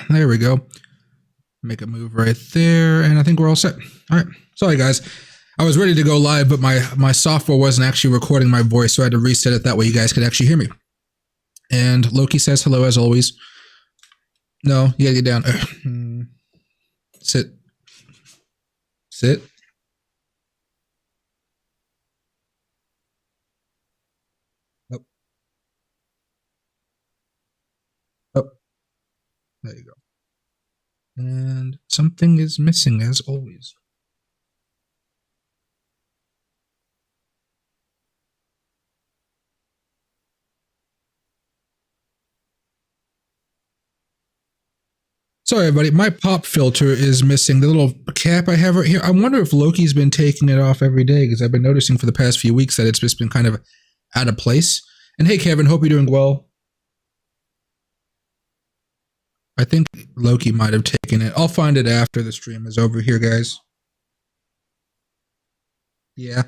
There we go. Make a move right there, and I think we're all set. All right. Sorry, guys. I was ready to go live, but my software wasn't actually recording my voice, so I had to reset it. That way you guys could actually hear me. And Loki says hello as always. No, you gotta get down. Sit. Sit. Up. Up. There you go. And something is missing as always. Sorry, everybody. My pop filter is missing. The little cap I have right here. I wonder if Loki's been taking it off every day, because I've been noticing for the past few weeks that it's just been kind of out of place. And hey, Kevin, hope you're doing well. I think Loki might have taken it. I'll find it after the stream is over here, guys. Yeah,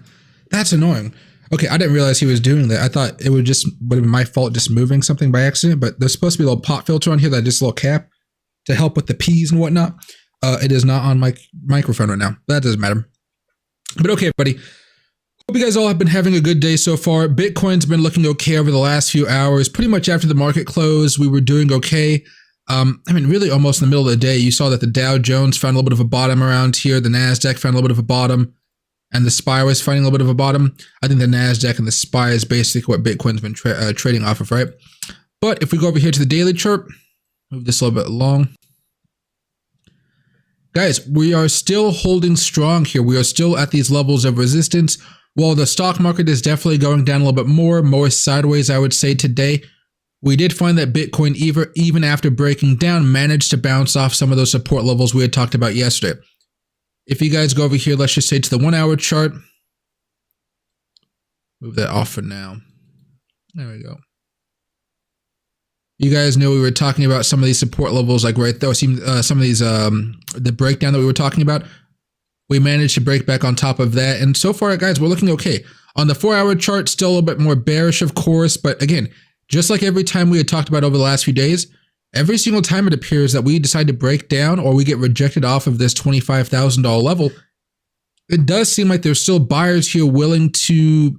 that's annoying. Okay, I didn't realize he was doing that. I thought it would have been my fault just moving something by accident, but there's supposed to be a little pop filter on here, that just a little cap to help with the P's and whatnot. It is not on my microphone right now. That doesn't matter. But okay, everybody. Hope you guys all have been having a good day so far. Bitcoin's been looking okay over the last few hours. Pretty much after the market closed, we were doing okay. I mean, really almost in the middle of the day, you saw that the Dow Jones found a little bit of a bottom around here. The NASDAQ found a little bit of a bottom. And the SPY was finding a little bit of a bottom. I think the NASDAQ and the SPY is basically what Bitcoin's been trading off of, right? But if we go over here to the daily chart, move this a little bit along. Guys, we are still holding strong here. We are still at these levels of resistance. While the stock market is definitely going down a little bit more sideways, I would say today, we did find that Bitcoin, even after breaking down, managed to bounce off some of those support levels we had talked about yesterday. If you guys go over here, let's just say to the 1 hour chart, move that off for now. There we go. You guys know we were talking about some of these support levels, like right there, some of these, the breakdown that we were talking about. We managed to break back on top of that. And so far, guys, we're looking okay. On the 4 hour chart, still a little bit more bearish, of course. But again, just like every time we had talked about over the last few days, every single time it appears that we decide to break down or we get rejected off of this $25,000 level, it does seem like there's still buyers here willing to,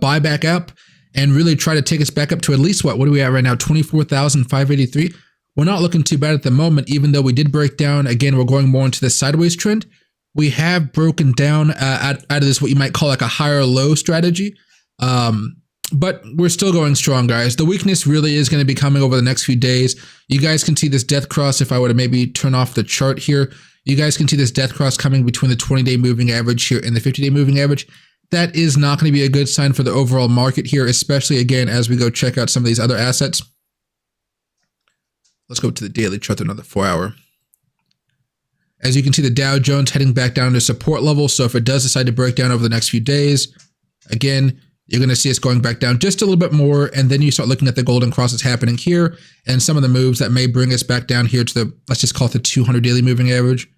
buy back up and really try to take us back up to at least what are we at right now? 24,583. We're not looking too bad at the moment, even though we did break down. Again, we're going more into the sideways trend. We have broken down out of this, what you might call like a higher low strategy. But we're still going strong, guys. The weakness really is going to be coming over the next few days. You guys can see this death cross. If I were to maybe turn off the chart here, you guys can see this death cross coming between the 20-day moving average here and the 50-day moving average. That is not going to be a good sign for the overall market here, especially again, as we go check out some of these other assets. Let's go to the daily chart, another 4 hour. As you can see, the Dow Jones heading back down to support level. So if it does decide to break down over the next few days, again, you're going to see us going back down just a little bit more. And then you start looking at the golden crosses happening here and some of the moves that may bring us back down here to the, let's just call it the 200 daily moving average.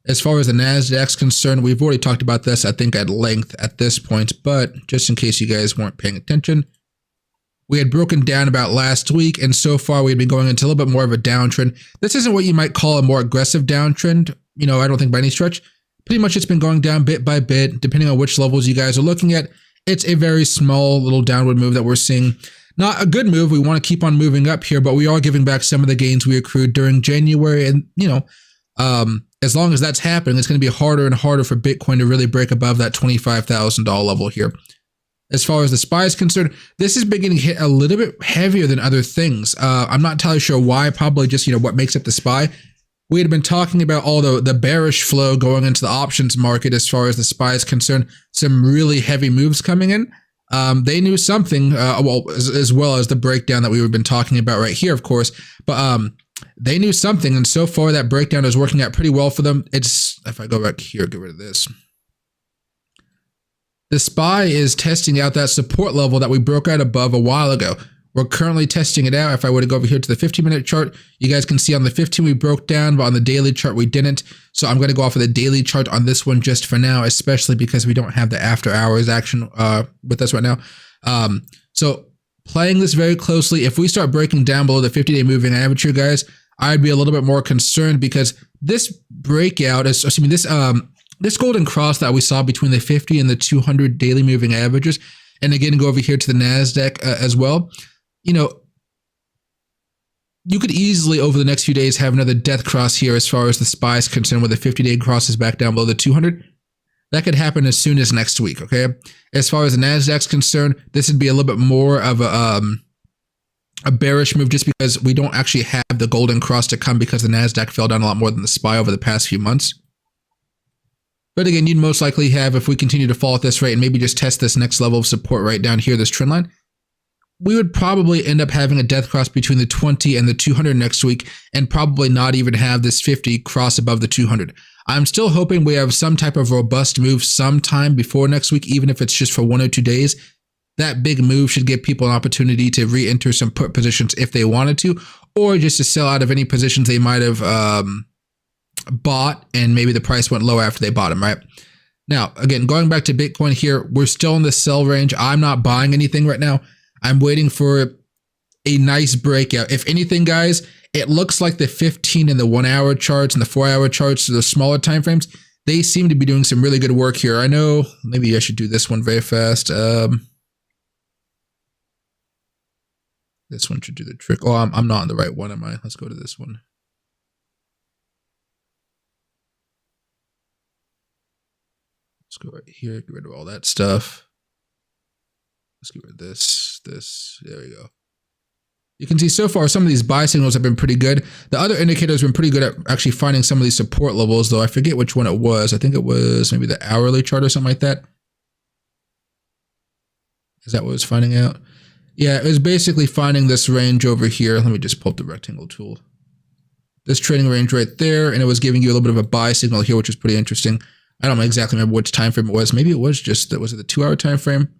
As far as the NASDAQ's concerned, we've already talked about this, I think, at length at this point, but just in case you guys weren't paying attention, we had broken down about last week, and so far we've been going into a little bit more of a downtrend. This isn't what you might call a more aggressive downtrend, I don't think by any stretch. Pretty much it's been going down bit by bit, depending on which levels you guys are looking at. It's a very small little downward move that we're seeing. Not a good move. We want to keep on moving up here, but we are giving back some of the gains we accrued during January, and, as long as that's happening, it's going to be harder and harder for Bitcoin to really break above that $25,000 level here. As far as the SPY is concerned, this has been getting hit a little bit heavier than other things. I'm not entirely sure why, probably just, what makes up the SPY. We had been talking about all the bearish flow going into the options market as far as the SPY is concerned, some really heavy moves coming in. They knew something, as well as the breakdown that we've been talking about right here, of course, but they knew something, and so far that breakdown is working out pretty well for them. If I go back here, get rid of this. The SPY is testing out that support level that we broke out above a while ago. We're currently testing it out. If I were to go over here to the 15-minute chart, you guys can see on the 15 we broke down, but on the daily chart we didn't. So I'm going to go off of the daily chart on this one just for now, especially because we don't have the after hours action with us right now. So playing this very closely. If we start breaking down below the 50-day moving average here, guys, I'd be a little bit more concerned because this breakout is, this golden cross that we saw between the 50 and the 200 daily moving averages, and again, go over here to the NASDAQ as well. You know, you could easily over the next few days have another death cross here as far as the SPY is concerned, where the 50-day cross is back down below the 200. That could happen as soon as next week, okay? As far as the NASDAQ's concerned, this would be a little bit more of a bearish move just because we don't actually have the golden cross to come because the NASDAQ fell down a lot more than the SPY over the past few months. But again, you'd most likely have, if we continue to fall at this rate and maybe just test this next level of support right down here, this trend line, we would probably end up having a death cross between the 20 and the 200 next week and probably not even have this 50 cross above the 200. I'm still hoping we have some type of robust move sometime before next week, even if it's just for 1 or 2 days. That big move should give people an opportunity to re-enter some put positions if they wanted to, or just to sell out of any positions they might have bought and maybe the price went low after they bought them, right? Now, again, going back to Bitcoin here, we're still in the sell range. I'm not buying anything right now. I'm waiting for a nice breakout. If anything, guys, it looks like the 15 and the 1 hour charts and the 4 hour charts, so the smaller time frames, they seem to be doing some really good work here. I know maybe I should do this one very fast. This one should do the trick. Oh, I'm not on the right one, am I? Let's go to this one. Let's go right here, get rid of all that stuff. Let's get rid of this, there we go. You can see so far some of these buy signals have been pretty good. The other indicators have been pretty good at actually finding some of these support levels, though I forget which one it was. I think it was maybe the hourly chart or something like that. Is that what it was finding out? Yeah, it was basically finding this range over here. Let me just pull up the rectangle tool. This trading range right there, and it was giving you a little bit of a buy signal here, which is pretty interesting. I don't exactly remember which time frame it was. Maybe it was just, was it the 2 hour time frame?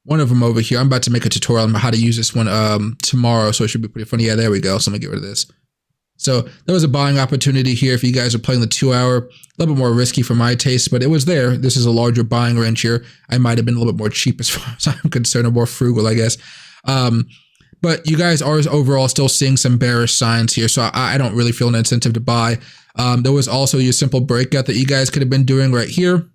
One of them over here. I'm about to make a tutorial on how to use this one tomorrow, so it should be pretty funny. Yeah, there we go. So let me get rid of this. So there was a buying opportunity here if you guys are playing the 2 hour. A little bit more risky for my taste, but it was there. This is a larger buying range here. I might have been a little bit more cheap as far as I'm concerned, or more frugal, I guess. But you guys are overall still seeing some bearish signs here, so I don't really feel an incentive to buy. There was also your simple breakout that you guys could have been doing right here.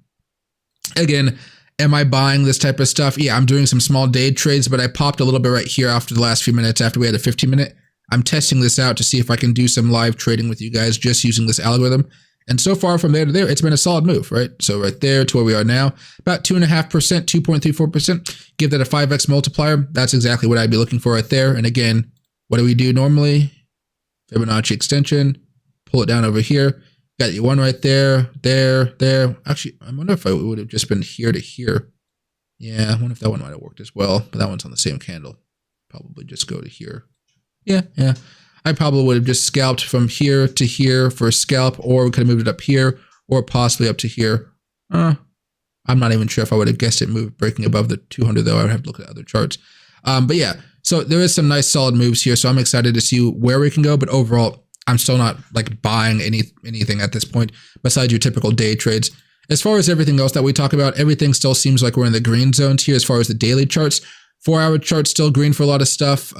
Again, am I buying this type of stuff? Yeah, I'm doing some small day trades, but I popped a little bit right here after the last few minutes after we had a 15-minute. I'm testing this out to see if I can do some live trading with you guys just using this algorithm. And so far from there to there, it's been a solid move, right? So right there to where we are now, about 2.5%, 2.34%. Give that a 5x multiplier. That's exactly what I'd be looking for right there. And again, what do we do normally? Fibonacci extension, pull it down over here. Got your one right there, there. Actually, I wonder if it would have just been here to here. Yeah, I wonder if that one might have worked as well, but that one's on the same candle. Probably just go to here. Yeah. I probably would have just scalped from here to here for a scalp, or we could have moved it up here, or possibly up to here. I'm not even sure if I would have guessed it breaking above the 200, though. I would have to look at other charts. But yeah, so there is some nice solid moves here, so I'm excited to see where we can go, but overall, I'm still not like buying anything at this point besides your typical day trades. As far as everything else that we talk about, everything still seems like we're in the green zones here as far as the daily charts. 4 hour charts still green for a lot of stuff.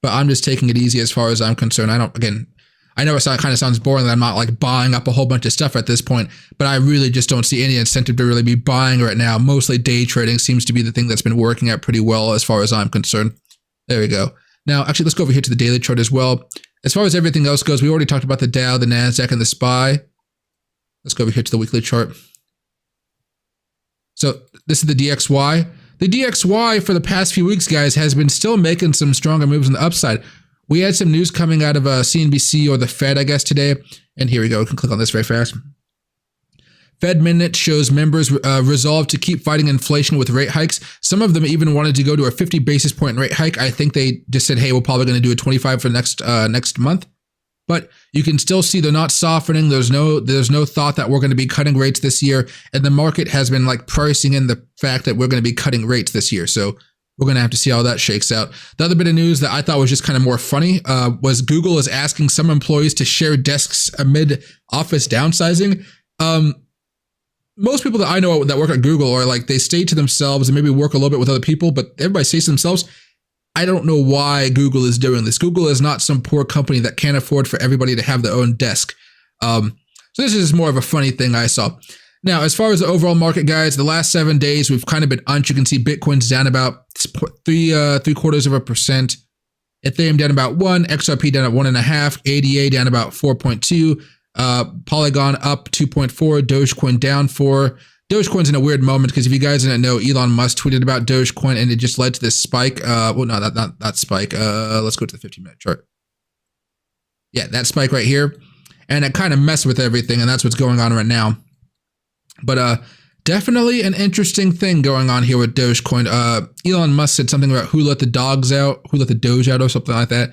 But I'm just taking it easy as far as I'm concerned. I know it kind of sounds boring that I'm not like buying up a whole bunch of stuff at this point, but I really just don't see any incentive to really be buying right now. Mostly day trading seems to be the thing that's been working out pretty well as far as I'm concerned. There we go. Now, actually, let's go over here to the daily chart as well. As far as everything else goes, we already talked about the Dow, the NASDAQ, and the SPY. Let's go over here to the weekly chart. So this is the DXY. The DXY for the past few weeks, guys, has been still making some stronger moves on the upside. We had some news coming out of CNBC or the Fed, I guess, today. And here we go. We can click on this very fast. Fed Minute shows members resolved to keep fighting inflation with rate hikes. Some of them even wanted to go to a 50 basis point rate hike. I think they just said, hey, we're probably going to do a 25 for next month. But you can still see they're not softening. There's no thought that we're going to be cutting rates this year. And the market has been like pricing in the fact that we're going to be cutting rates this year. So we're going to have to see how that shakes out. The other bit of news that I thought was just kind of more funny was Google is asking some employees to share desks amid office downsizing. most people that I know that work at Google are like, they stay to themselves and maybe work a little bit with other people, but everybody stays to themselves. I don't know why Google is doing this. Google is not some poor company that can't afford for everybody to have their own desk. So this is more of a funny thing I saw. Now, as far as the overall market, guys, the last 7 days, we've kind of been unched. You can see Bitcoin's down about 0.75%. Ethereum down about 1, XRP down at 1.5, ADA down about 4.2, Polygon up 2.4, Dogecoin down 4. Dogecoin's in a weird moment because if you guys didn't know, Elon Musk tweeted about Dogecoin and it just led to this spike. Well, no, not spike. Let's go to the 15-minute chart. Yeah, that spike right here. And it kind of messed with everything, and that's what's going on right now. But definitely an interesting thing going on here with Dogecoin. Elon Musk said something about who let the dogs out, who let the Doge out or something like that.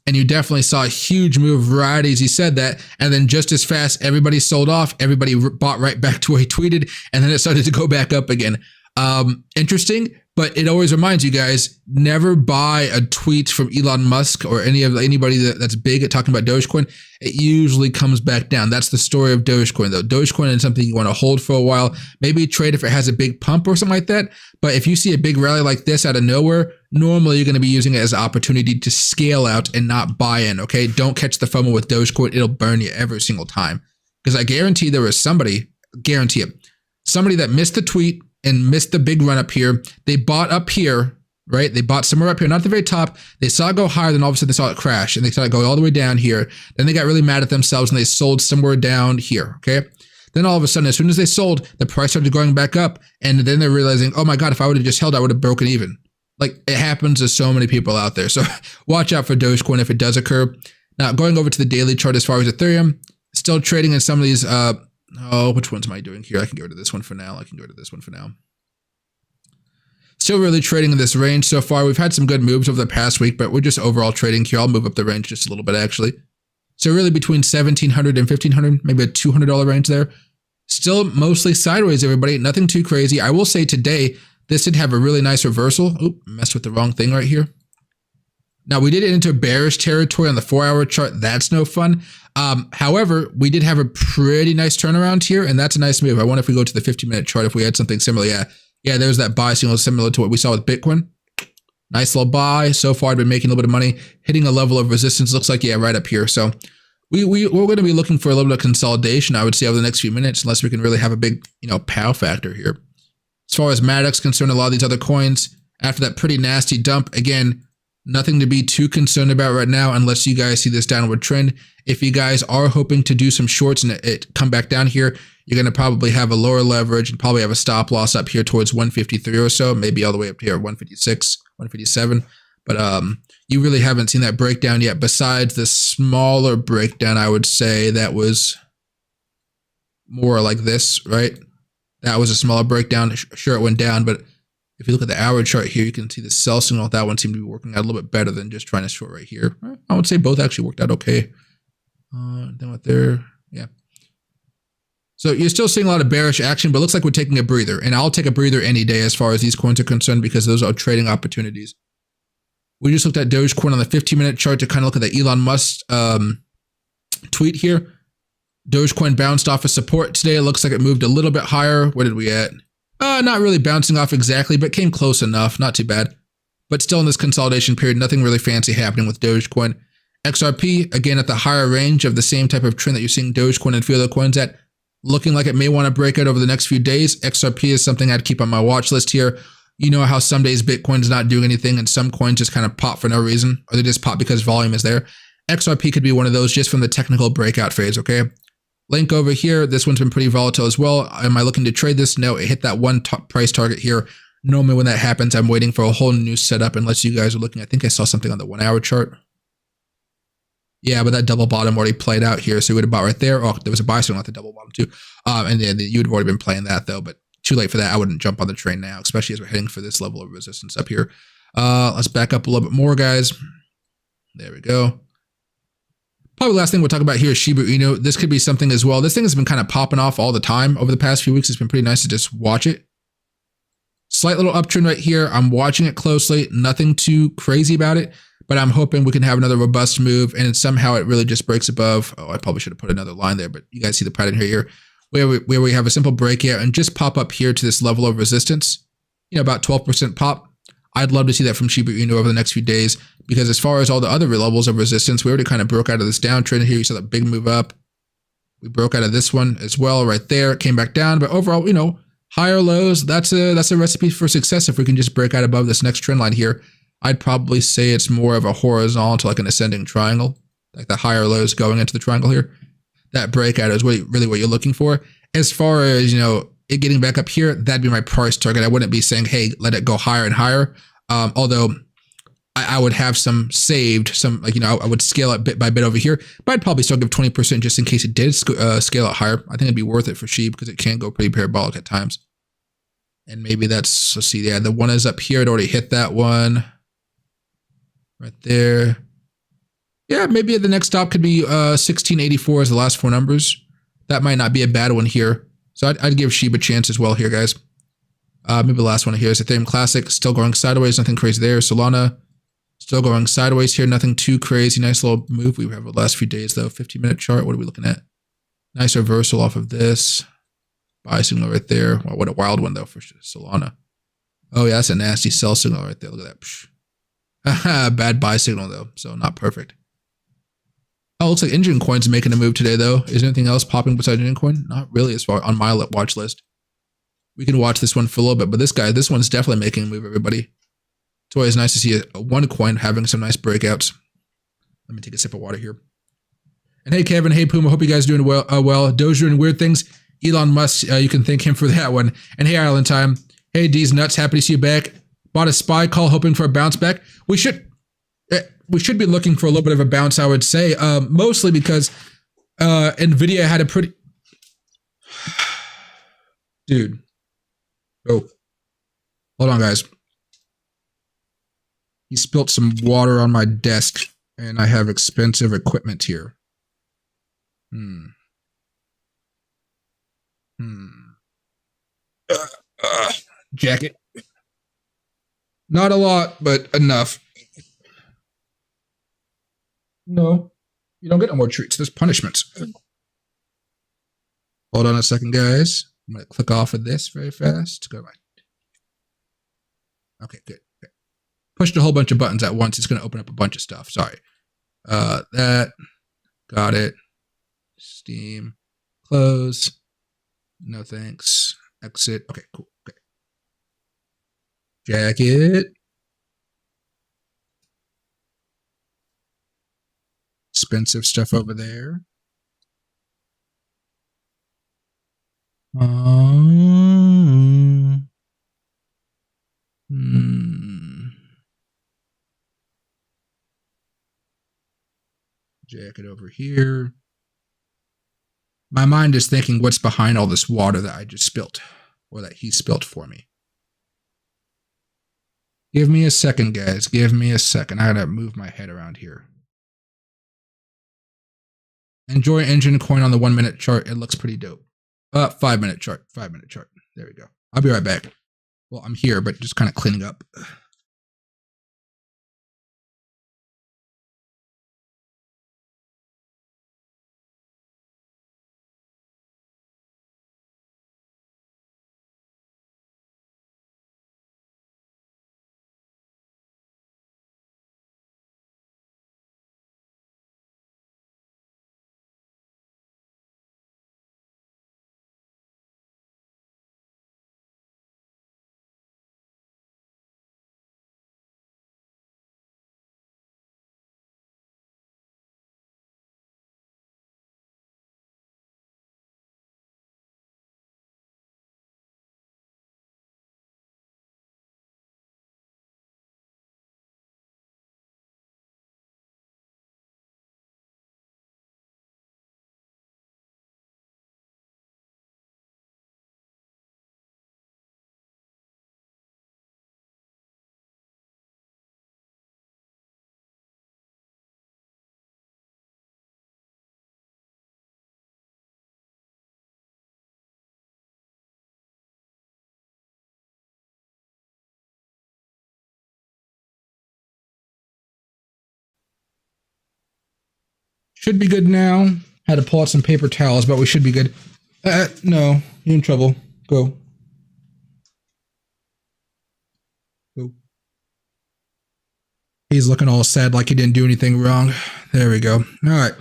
And you definitely saw a huge move right as he said that. And then just as fast, everybody sold off. Everybody bought right back to where he tweeted. And then it started to go back up again. Interesting, but it always reminds you guys, never buy a tweet from Elon Musk or anybody that's big at talking about Dogecoin. It usually comes back down. That's the story of Dogecoin, though. Dogecoin is something you want to hold for a while. Maybe trade if it has a big pump or something like that. But if you see a big rally like this out of nowhere, normally you're going to be using it as an opportunity to scale out and not buy in, okay? Don't catch the FOMO with Dogecoin. It'll burn you every single time. Because I guarantee there was somebody, guarantee it, somebody that missed the tweet and missed the big run up here. They bought up here, right? They bought somewhere up here, not at the very top. They saw it go higher, then all of a sudden they saw it crash, and they saw it go all the way down here. Then they got really mad at themselves, and they sold somewhere down here, okay? Then all of a sudden, as soon as they sold, the price started going back up, and then they're realizing, oh my God, if I would have just held, I would have broken even. Like, it happens to so many people out there. So watch out for Dogecoin if it does occur. Now, going over to the daily chart as far as Ethereum, still trading in some of these, which ones am I doing here? I can get rid of this one for now. Still really trading in this range so far. We've had some good moves over the past week, but we're just overall trading here. I'll move up the range just a little bit, actually. So really between $1,700 and $1,500, maybe a $200 range there. Still mostly sideways, everybody. Nothing too crazy. I will say today, this did have a really nice reversal. Oop, messed with the wrong thing right here. Now, we did it into bearish territory on the 4-hour chart. That's no fun. However, we did have a pretty nice turnaround here, and that's a nice move. I wonder if we go to the 50-minute chart, if we had something similar. Yeah, there's that buy signal similar to what we saw with Bitcoin. Nice little buy. So far, I've been making a little bit of money, hitting a level of resistance. Looks like, yeah, right up here. So we're going to be looking for a little bit of consolidation, I would say, over the next few minutes, unless we can really have a big, pow factor here. As far as Maddox concerned, a lot of these other coins, after that pretty nasty dump, again, nothing to be too concerned about right now unless you guys see this downward trend. If you guys are hoping to do some shorts and it come back down here, you're going to probably have a lower leverage and probably have a stop loss up here towards 153 or so, maybe all the way up here, 156, 157. But you really haven't seen that breakdown yet, besides the smaller breakdown, I would say, that was more like this, right? That was a smaller breakdown. Sure, it went down, but if you look at the hour chart here, you can see the sell signal. That one seemed to be working out a little bit better than just trying to short right here. I would say both actually worked out okay. Then what there, yeah. So you're still seeing a lot of bearish action, but it looks like we're taking a breather. And I'll take a breather any day as far as these coins are concerned, because those are trading opportunities. We just looked at Dogecoin on the 15-minute chart to kind of look at the Elon Musk tweet here. Dogecoin bounced off of support today. It looks like it moved a little bit higher. Where did we at? Not really bouncing off exactly, but came close enough. Not too bad. But still in this consolidation period, nothing really fancy happening with Dogecoin. XRP, again, at the higher range of the same type of trend that you're seeing Dogecoin and a few other coins at, looking like it may want to break out over the next few days. XRP is something I'd keep on my watch list here. You know how some days Bitcoin's not doing anything and some coins just kind of pop for no reason, or they just pop because volume is there. XRP could be one of those just from the technical breakout phase, okay? Link over here. This one's been pretty volatile as well. Am I looking to trade this? No, it hit that one top price target here. Normally when that happens, I'm waiting for a whole new setup unless you guys are looking. I think I saw something on the 1-hour chart. Yeah, but that double bottom already played out here, so you would have bought right there. Oh, there was a buy signal at the double bottom too. And then you would have already been playing that though, but too late for that. I wouldn't jump on the train now, especially as we're heading for this level of resistance up here. Let's back up a little bit more, guys. There we go. Probably the last thing we'll talk about here is Shiba Inu. This could be something as well. This thing has been kind of popping off all the time over the past few weeks. It's been pretty nice to just watch it. Slight little uptrend right here. I'm watching it closely. Nothing too crazy about it, but I'm hoping we can have another robust move and somehow it really just breaks above. Oh, I probably should have put another line there, but you guys see the pattern here. where we have a simple breakout and just pop up here to this level of resistance, about 12% pop. I'd love to see that from Shiba Inu over the next few days, because as far as all the other levels of resistance, we already kind of broke out of this downtrend here. You saw that big move up. We broke out of this one as well right there. It came back down, but overall, higher lows, that's a recipe for success if we can just break out above this next trend line here. I'd probably say it's more of a horizontal to like an ascending triangle, like the higher lows going into the triangle here. That breakout is really what you're looking for. As far as, it getting back up here, that'd be my price target. I wouldn't be saying, hey, let it go higher and higher. Although I would have some saved, I would scale it bit by bit over here, but I'd probably still give 20% just in case it did scale it higher. I think it'd be worth it for SHIB because it can go pretty parabolic at times. And maybe let's see, yeah, the one is up here. It already hit that one right there. Yeah, maybe the next stop could be 1684 as the last four numbers. That might not be a bad one here. So I'd give SHIB a chance as well here, guys. Maybe the last one here is Ethereum Classic, still going sideways, nothing crazy there. Solana, still going sideways here, nothing too crazy. Nice little move we have the last few days though. 15-minute chart, what are we looking at? Nice reversal off of this. Buy signal right there. Wow, what a wild one though for Solana. Oh yeah, that's a nasty sell signal right there. Look at that. Bad buy signal though, so not perfect. Oh, looks like Engine Coin's making a move today though. Is there anything else popping besides Engine Coin? Not really as far on my watch list. We can watch this one for a little bit, but this one's definitely making a move, everybody. It's always nice to see one coin having some nice breakouts. Let me take a sip of water here. And hey, Kevin. Hey, Puma. Hope you guys are doing well. Doge doing weird things. Elon Musk, you can thank him for that one. And hey, Island Time. Hey, D's Nuts. Happy to see you back. Bought a SPY call, hoping for a bounce back. We should be looking for a little bit of a bounce, I would say. Mostly because NVIDIA had a pretty... Dude. Oh. Hold on, guys. He spilt some water on my desk, and I have expensive equipment here. Jacket. Not a lot, but enough. No, you don't get no more treats. There's punishments. Hold on a second, guys. I'm going to click off of this very fast. Go right. Okay, good. Okay. Pushed a whole bunch of buttons at once. It's going to open up a bunch of stuff. Sorry. That. Got it. Steam. Close. No thanks. Exit. Okay, cool. Okay. Jacket. Expensive stuff over there. Jacket over here. My mind is thinking what's behind all this water that I just spilt, or that he spilt for me. Give me a second, guys. Give me a second. I gotta move my head around here. Enjoy Engine Coin on the 1 minute chart. It looks pretty dope. 5 minute chart. 5 minute chart. There we go. I'll be right back. Well, I'm here, but just kind of cleaning up. Should be good now. Had to pull out some paper towels, but we should be good. No, you're in trouble. Go. Go. He's looking all sad like he didn't do anything wrong. There we go. All right.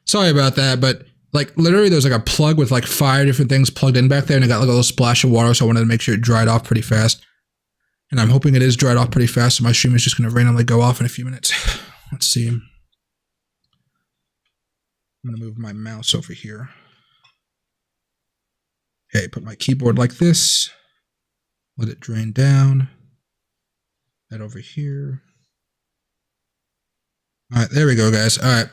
Sorry about that, but like literally there's like a plug with like 5 different things plugged in back there, and it got like a little splash of water, so I wanted to make sure it dried off pretty fast. And I'm hoping it is dried off pretty fast, so my stream is just going to randomly go off in a few minutes. Let's see. I'm going to move my mouse over here. Okay, put my keyboard like this. Let it drain down. That over here. All right, there we go, guys. All right.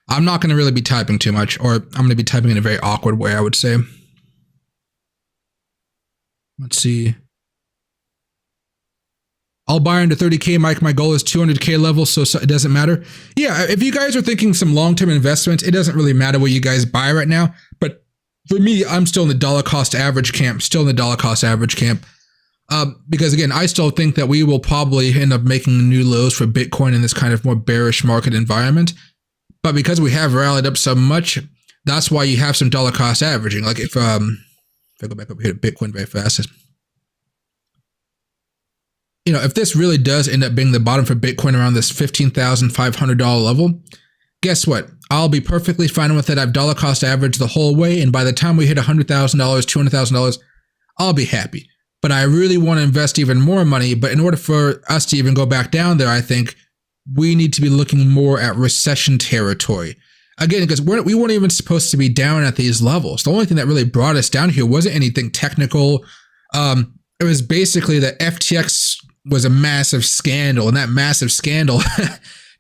I'm not going to really be typing too much, or I'm going to be typing in a very awkward way, I would say. Let's see. I'll buy into 30K, Mike. My goal is 200K level, so it doesn't matter. Yeah, if you guys are thinking some long-term investments, it doesn't really matter what you guys buy right now. But for me, I'm still in the dollar cost average camp. Because again, I still think that we will probably end up making new lows for Bitcoin in this kind of more bearish market environment. But because we have rallied up so much, that's why you have some dollar cost averaging. Like if I go back over here to Bitcoin very fast, if this really does end up being the bottom for Bitcoin around this $15,500 level, guess what? I'll be perfectly fine with it. I've dollar cost averaged the whole way, and by the time we hit $100,000, $200,000, I'll be happy. But I really want to invest even more money. But in order for us to even go back down there, I think we need to be looking more at recession territory. Again, because we weren't even supposed to be down at these levels. The only thing that really brought us down here wasn't anything technical. It was basically that FTX was a massive scandal, and that massive scandal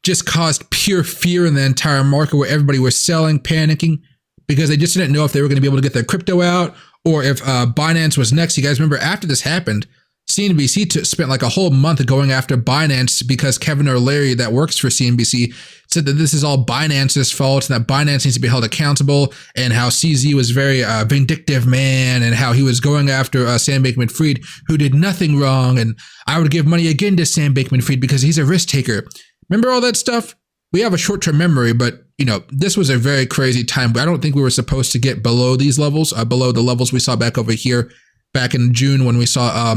just caused pure fear in the entire market, where everybody was selling, panicking, because they just didn't know if they were going to be able to get their crypto out, or if Binance was next. You guys remember after this happened, CNBC spent like a whole month going after Binance because Kevin O'Leary, that works for CNBC, said that this is all Binance's fault and that Binance needs to be held accountable, and how CZ was very vindictive man, and how he was going after Sam Bankman-Fried, who did nothing wrong, and I would give money again to Sam Bankman-Fried because he's a risk taker. Remember all that stuff? We have a short-term memory, but this was a very crazy time. I don't think we were supposed to get below these levels, below the levels we saw back over here back in June, when we saw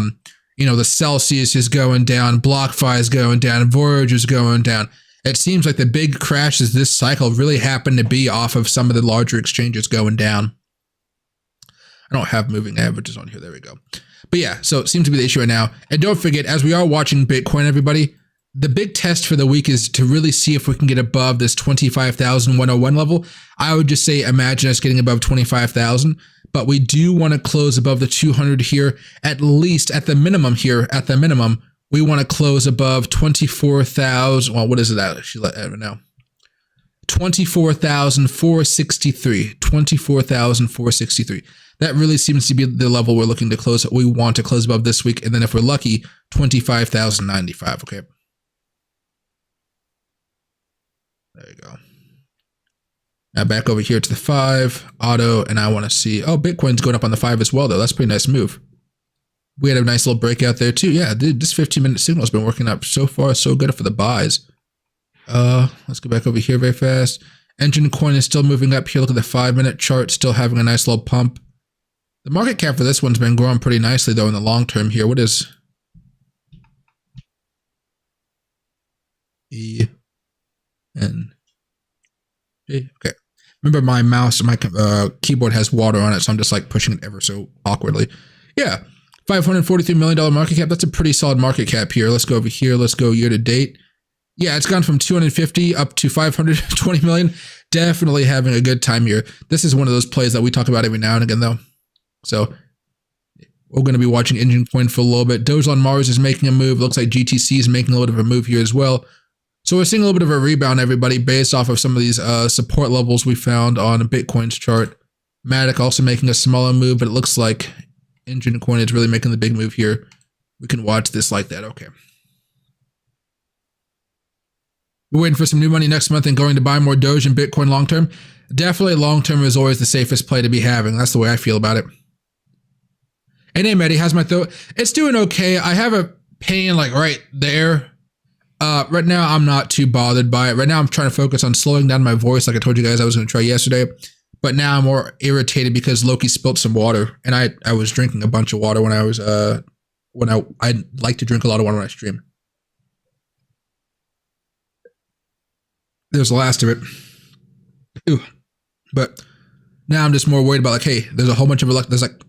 the Celsius is going down, BlockFi is going down, Voyager is going down. It seems like the big crashes this cycle really happened to be off of some of the larger exchanges going down. I don't have moving averages on here. There we go. But yeah, so it seems to be the issue right now. And don't forget, as we are watching Bitcoin, everybody, the big test for the week is to really see if we can get above this 25,101 level. I would just say imagine us getting above 25,000. But we do want to close above the 200 here, at least at the minimum here. At the minimum, we want to close above 24,000. Well, what is it actually? I don't know. 24,463. 24,463. That really seems to be the level we're looking to close. We want to close above this week, and then if we're lucky, 25,095. Okay. There you go. Now back over here to the 5, auto, and I want to see, Bitcoin's going up on the 5 as well, though. That's a pretty nice move. We had a nice little breakout there, too. Yeah, dude, this 15-minute signal has been working out so far, so good for the buys. Let's go back over here very fast. Engine coin is still moving up here. Look at the 5-minute chart, still having a nice little pump. The market cap for this one's been growing pretty nicely, though, in the long term here. What is EN? Okay. Remember, my mouse, my keyboard has water on it, so I'm just like pushing it ever so awkwardly. Yeah, $543 million market cap. That's a pretty solid market cap here. Let's go over here. Let's go year to date. Yeah, it's gone from 250 up to 520 million. Definitely having a good time here. This is one of those plays that we talk about every now and again, though. So we're going to be watching Engine Coin for a little bit. Doge on Mars is making a move. Looks like GTC is making a little bit of a move here as well. So we're seeing a little bit of a rebound, everybody, based off of some of these support levels we found on Bitcoin's chart. Matic also making a smaller move, but it looks like Engine Coin is really making the big move here. We can watch this like that. Okay. We're waiting for some new money next month and going to buy more Doge and Bitcoin long term. Definitely long term is always the safest play to be having. That's the way I feel about it. And hey, Maddie, how's my throat? It's doing okay. I have a pain like right there. Right now, I'm not too bothered by it. Right now, I'm trying to focus on slowing down my voice like I told you guys I was going to try yesterday. But now I'm more irritated because Loki spilled some water, and I was drinking a bunch of water when I was when I like to drink a lot of water when I stream. There's the last of it. Ew. But now I'm just more worried about, like, hey, there's a whole bunch of there's like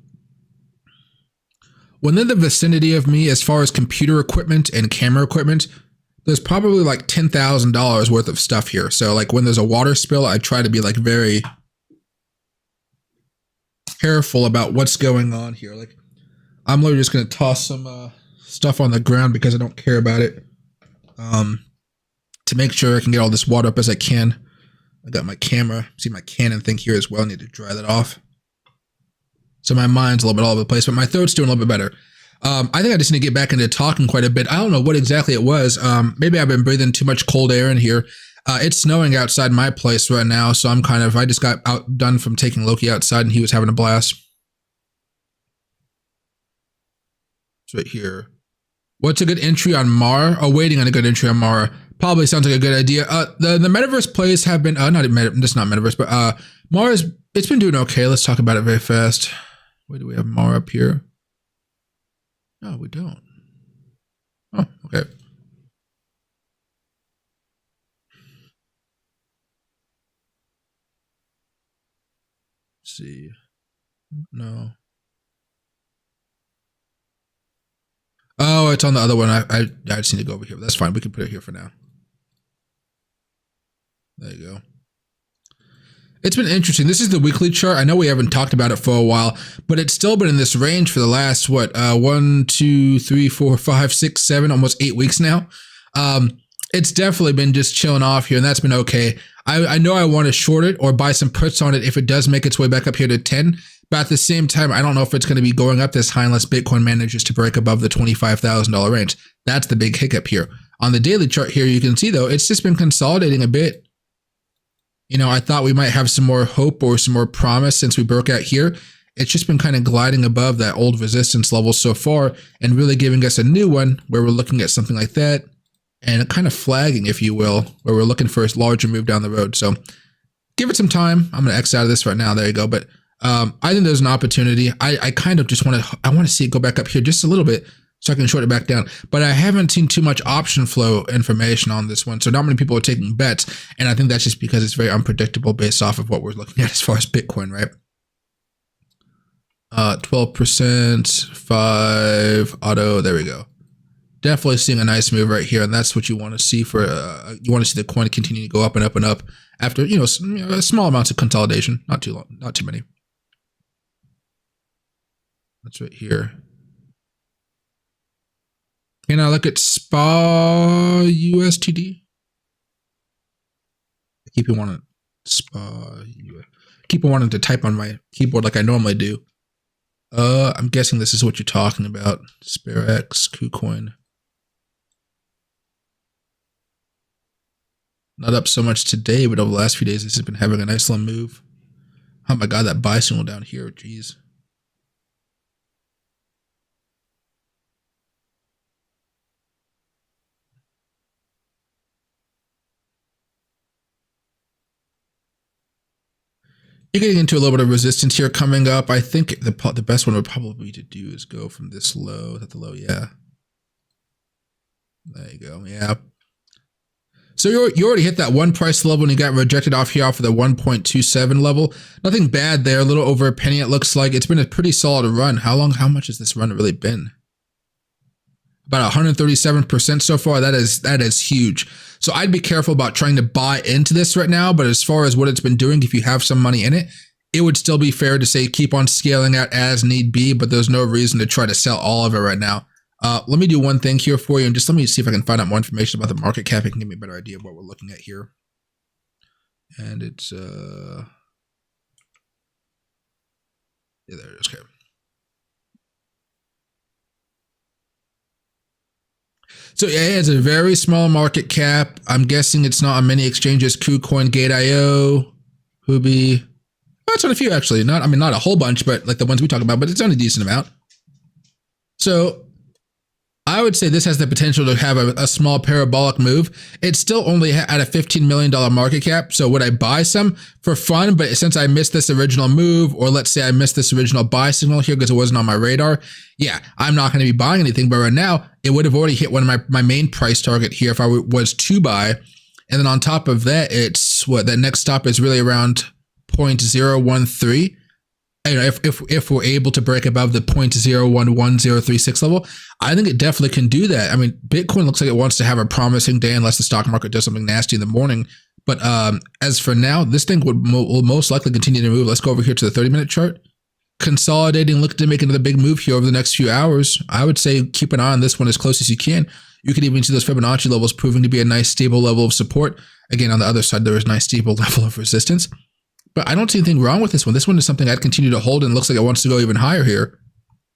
when in the vicinity of me as far as computer equipment and camera equipment, there's probably like $10,000 worth of stuff here. So like when there's a water spill, I try to be like very careful about what's going on here. Like I'm literally just going to toss some stuff on the ground because I don't care about it. To make sure I can get all this water up as I can. I got my camera, see my Canon thing here as well. I need to dry that off. So my mind's a little bit all over the place, but my throat's doing a little bit better. I think I just need to get back into talking quite a bit. I don't know what exactly it was. Maybe I've been breathing too much cold air in here. It's snowing outside my place right now, so I just got done from taking Loki outside and he was having a blast. It's right here. What's a good entry on Mara? Oh, waiting on a good entry on Mara. Probably sounds like a good idea. The Metaverse plays have been, not Metaverse, but Mara's, it's been doing okay. Let's talk about it very fast. Where do we have Mara up here? No, we don't. Oh, okay. Let's see. No. Oh, it's on the other one. I just need to go over here. That's fine. We can put it here for now. There you go. It's been interesting. This is the weekly chart. I know we haven't talked about it for a while, but it's still been in this range for the last, 1, 2, 3, 4, 5, 6, 7, almost 8 weeks now. It's definitely been just chilling off here, and that's been okay. I know I want to short it or buy some puts on it if it does make its way back up here to 10. But at the same time, I don't know if it's going to be going up this high unless Bitcoin manages to break above the $25,000 range. That's the big hiccup here. On the daily chart here, you can see, though, it's just been consolidating a bit. You know, I thought we might have some more hope or some more promise since we broke out here. It's just been kind of gliding above that old resistance level so far and really giving us a new one where we're looking at something like that and kind of flagging, if you will, where we're looking for a larger move down the road. So give it some time. I'm going to X out of this right now. There you go. But I think there's an opportunity. I kind of just want to see it go back up here just a little bit so I can short it back down. But I haven't seen too much option flow information on this one. So not many people are taking bets. And I think that's just because it's very unpredictable based off of what we're looking at as far as Bitcoin, right? 12%, 5, auto, there we go. Definitely seeing a nice move right here. And that's what you want to see for, you want to see the coin continue to go up and up and up after, small amounts of consolidation. Not too long, not too many. That's right here. Can I look at SPA USTD? I keep wanting SPA. Keep wanting to type on my keyboard like I normally do. I'm guessing this is what you're talking about. SpareX, KuCoin. Not up so much today, but over the last few days, this has been having a nice little move. Oh my God, that buy signal down here, jeez. You're getting into a little bit of resistance here coming up. I think the best one would probably to do is go from this low, at the low, yeah. There you go, yeah. So you already hit that one price level and you got rejected off here off of the 1.27 level. Nothing bad there, a little over a penny it looks like. It's been a pretty solid run. How much has this run really been? About 137% so far. That is huge. So I'd be careful about trying to buy into this right now. But as far as what it's been doing, if you have some money in it, it would still be fair to say keep on scaling out as need be. But there's no reason to try to sell all of it right now. Let me do one thing here for you, and just let me see if I can find out more information about the market cap. It can give me a better idea of what we're looking at here. And it's yeah, there it is. Okay. So yeah, it has a very small market cap. I'm guessing it's not on many exchanges. KuCoin, Gate.io, Huobi. Oh, it's on a few actually. Not a whole bunch, but like the ones we talk about. But it's on a decent amount. So I would say this has the potential to have a small parabolic move. It's still only at a $15 million market cap. So would I buy some for fun? But since I missed this original move, or let's say I missed this original buy signal here because it wasn't on my radar, yeah, I'm not going to be buying anything. But right now, it would have already hit one of my main price target here if I was to buy. And then on top of that, it's what that next stop is really around 0.013. You know, if we're able to break above the 0.011036 level, I think it definitely can do that. I mean, Bitcoin looks like it wants to have a promising day unless the stock market does something nasty in the morning. But as for now, this thing will most likely continue to move. Let's go over here to the 30-minute chart. Consolidating, looking to make another big move here over the next few hours. I would say keep an eye on this one as close as you can. You could even see those Fibonacci levels proving to be a nice stable level of support. Again, on the other side, there is a nice stable level of resistance. But I don't see anything wrong with this one. This one is something I'd continue to hold and looks like it wants to go even higher here.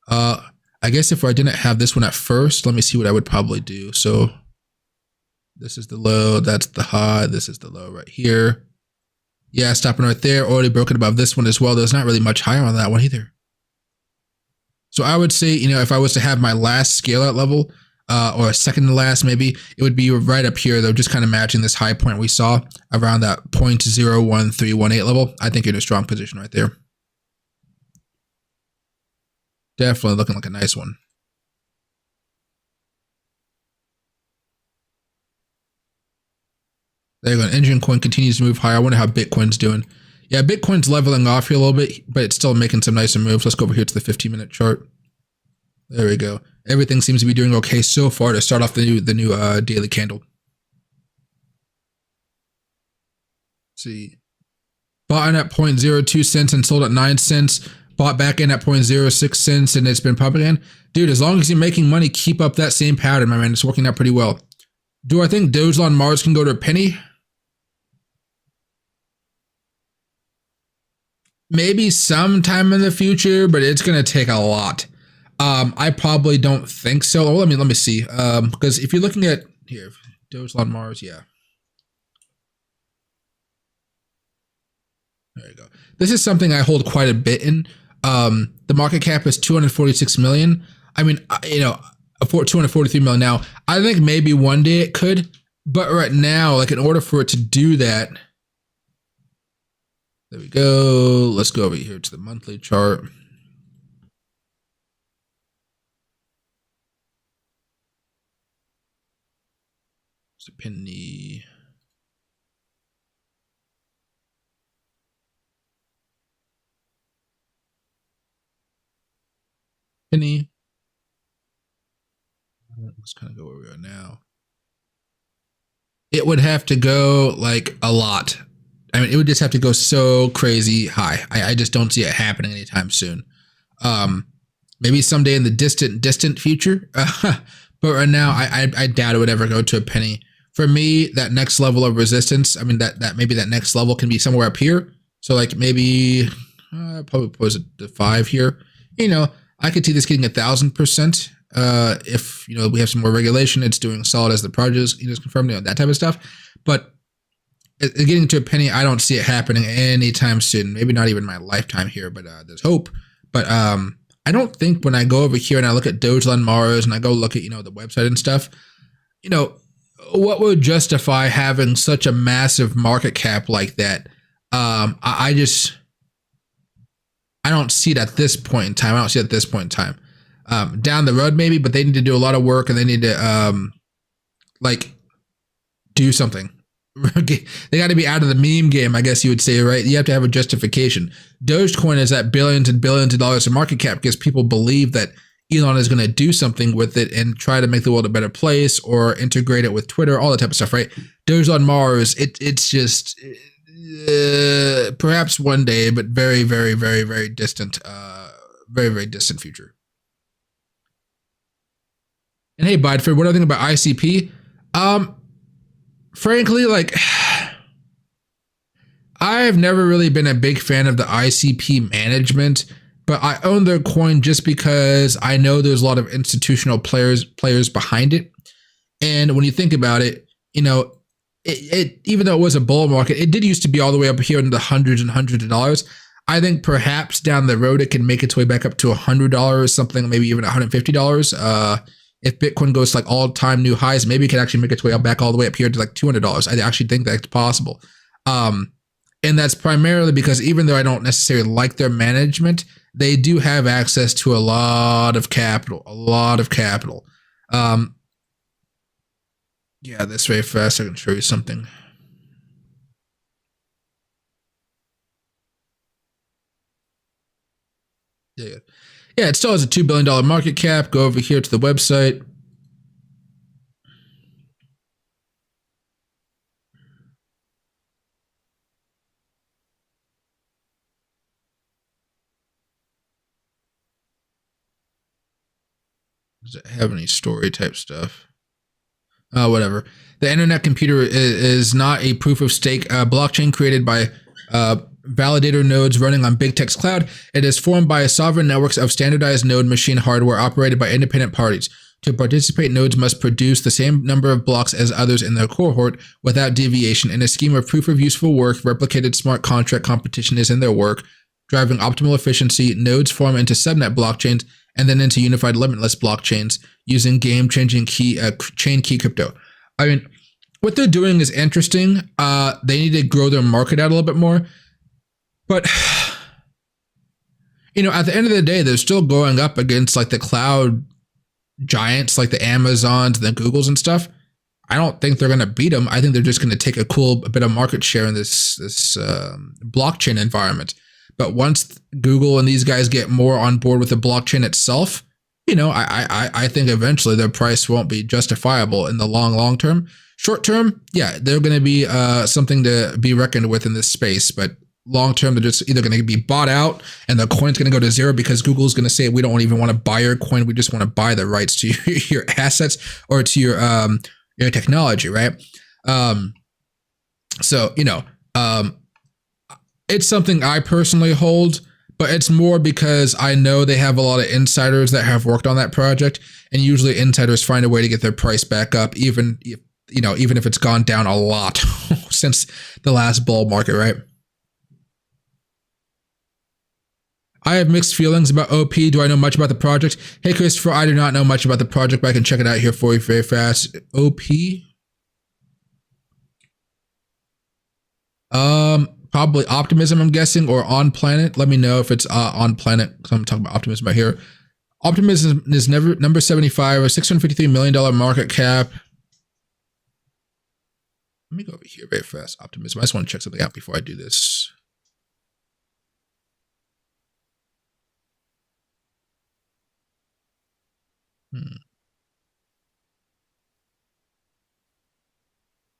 I guess if I didn't have this one at first, let me see what I would probably do. So this is the low, that's the high, this is the low right here. Yeah, stopping right there, already broken above this one as well. There's not really much higher on that one either. So I would say, you know, if I was to have my last scale out level, or a second to last, maybe it would be right up here though, just kind of matching this high point we saw around that 0.01318 level. I think you're in a strong position right there. Definitely looking like a nice one. There you go. Engine coin continues to move higher. I wonder how Bitcoin's doing. Yeah, Bitcoin's leveling off here a little bit, but it's still making some nicer moves. Let's go over here to the 15-minute chart. There we go. Everything seems to be doing okay so far to start off the new daily candle. Let's see. Bought in at 0.02 cents and sold at 9 cents. Bought back in at 0.06 cents and it's been pumping in. Dude, as long as you're making money, keep up that same pattern, my man. It's working out pretty well. Do I think Doge on Mars can go to a penny? Maybe sometime in the future, but it's going to take a lot. I probably don't think so. Well, let me see. Because if you're looking at here, Doge on Mars, yeah. There you go. This is something I hold quite a bit in. The market cap is 246 million. I mean, you know, 243 million now. I think maybe one day it could, but right now, like in order for it to do that, there we go. Let's go over here to the monthly chart. It's a penny. Penny. Let's kind of go where we are now. It would have to go like a lot. I mean, it would just have to go so crazy high. I just don't see it happening anytime soon. Maybe someday in the distant future. But right now, I doubt it would ever go to a penny. For me, that next level of resistance, I mean, that maybe that next level can be somewhere up here. So like maybe probably pose it to 5 here. You know, I could see this getting 1,000%. If you know we have some more regulation, it's doing solid as the project is confirmed, you know, that type of stuff. But getting to a penny, I don't see it happening anytime soon. Maybe not even my lifetime here, but there's hope. But I don't think when I go over here and I look at Doge on Mars and I go look at, you know, the website and stuff, you know, what would justify having such a massive market cap like that? I don't see it at this point in time. I don't see it at this point in time. Down the road maybe, but they need to do a lot of work and they need to like do something. They got to be out of the meme game, I guess you would say, right? You have to have a justification. Dogecoin is at billions and billions of dollars in market cap because people believe that Elon is going to do something with it and try to make the world a better place or integrate it with Twitter, all that type of stuff, right? Doge on Mars, it's just perhaps one day, but very, very, very, very distant, very, very distant future. And hey, Bideford, what do I think about ICP? Frankly, like, I've never really been a big fan of the ICP management, but I own their coin just because I know there's a lot of institutional players behind it. And when you think about it, you know, it even though it was a bull market, it did used to be all the way up here in the hundreds and hundreds of dollars. I think perhaps down the road it can make its way back up to $100, something maybe even $150. if Bitcoin goes to like all-time new highs, maybe it could actually make its way back all the way up here to like $200. I actually think that's possible. And that's primarily because even though I don't necessarily like their management, they do have access to a lot of capital, Yeah, this very fast, I can show you something. Yeah, it still has a $2 billion market cap. Go over here to the website. Does it have any story type stuff? Whatever. The internet computer is not a proof of stake blockchain created by validator nodes running on big tech's cloud. It is formed by sovereign networks of standardized node machine hardware operated by independent parties. To participate, nodes must produce the same number of blocks as others in their cohort without deviation. In a scheme of proof of useful work, replicated smart contract competition is in their work, driving optimal efficiency. Nodes form into subnet blockchains and then into unified limitless blockchains using game-changing chain key crypto. I mean, what they're doing is interesting. They need to grow their market out a little bit more. But, you know, at the end of the day, they're still going up against like the cloud giants, like the Amazons, the Googles and stuff. I don't think they're going to beat them. I think they're just going to take a bit of market share in this blockchain environment. But once Google and these guys get more on board with the blockchain itself, you know, I think eventually their price won't be justifiable in the long term. Short term, yeah, they're going to be something to be reckoned with in this space. But long term, they're just either going to be bought out and the coin's going to go to zero because Google's going to say, we don't even want to buy your coin. We just want to buy the rights to your assets or to your technology, right? So, you know, it's something I personally hold, but it's more because I know they have a lot of insiders that have worked on that project, and usually insiders find a way to get their price back up, even if it's gone down a lot since the last bull market, right? I have mixed feelings about OP. Do I know much about the project? Hey, Christopher, I do not know much about the project, but I can check it out here for you very fast. OP? Probably Optimism, I'm guessing, or On Planet. Let me know if it's On Planet, because I'm talking about Optimism right here. Optimism is number 75, a $653 million market cap. Let me go over here very fast. Optimism. I just want to check something out before I do this.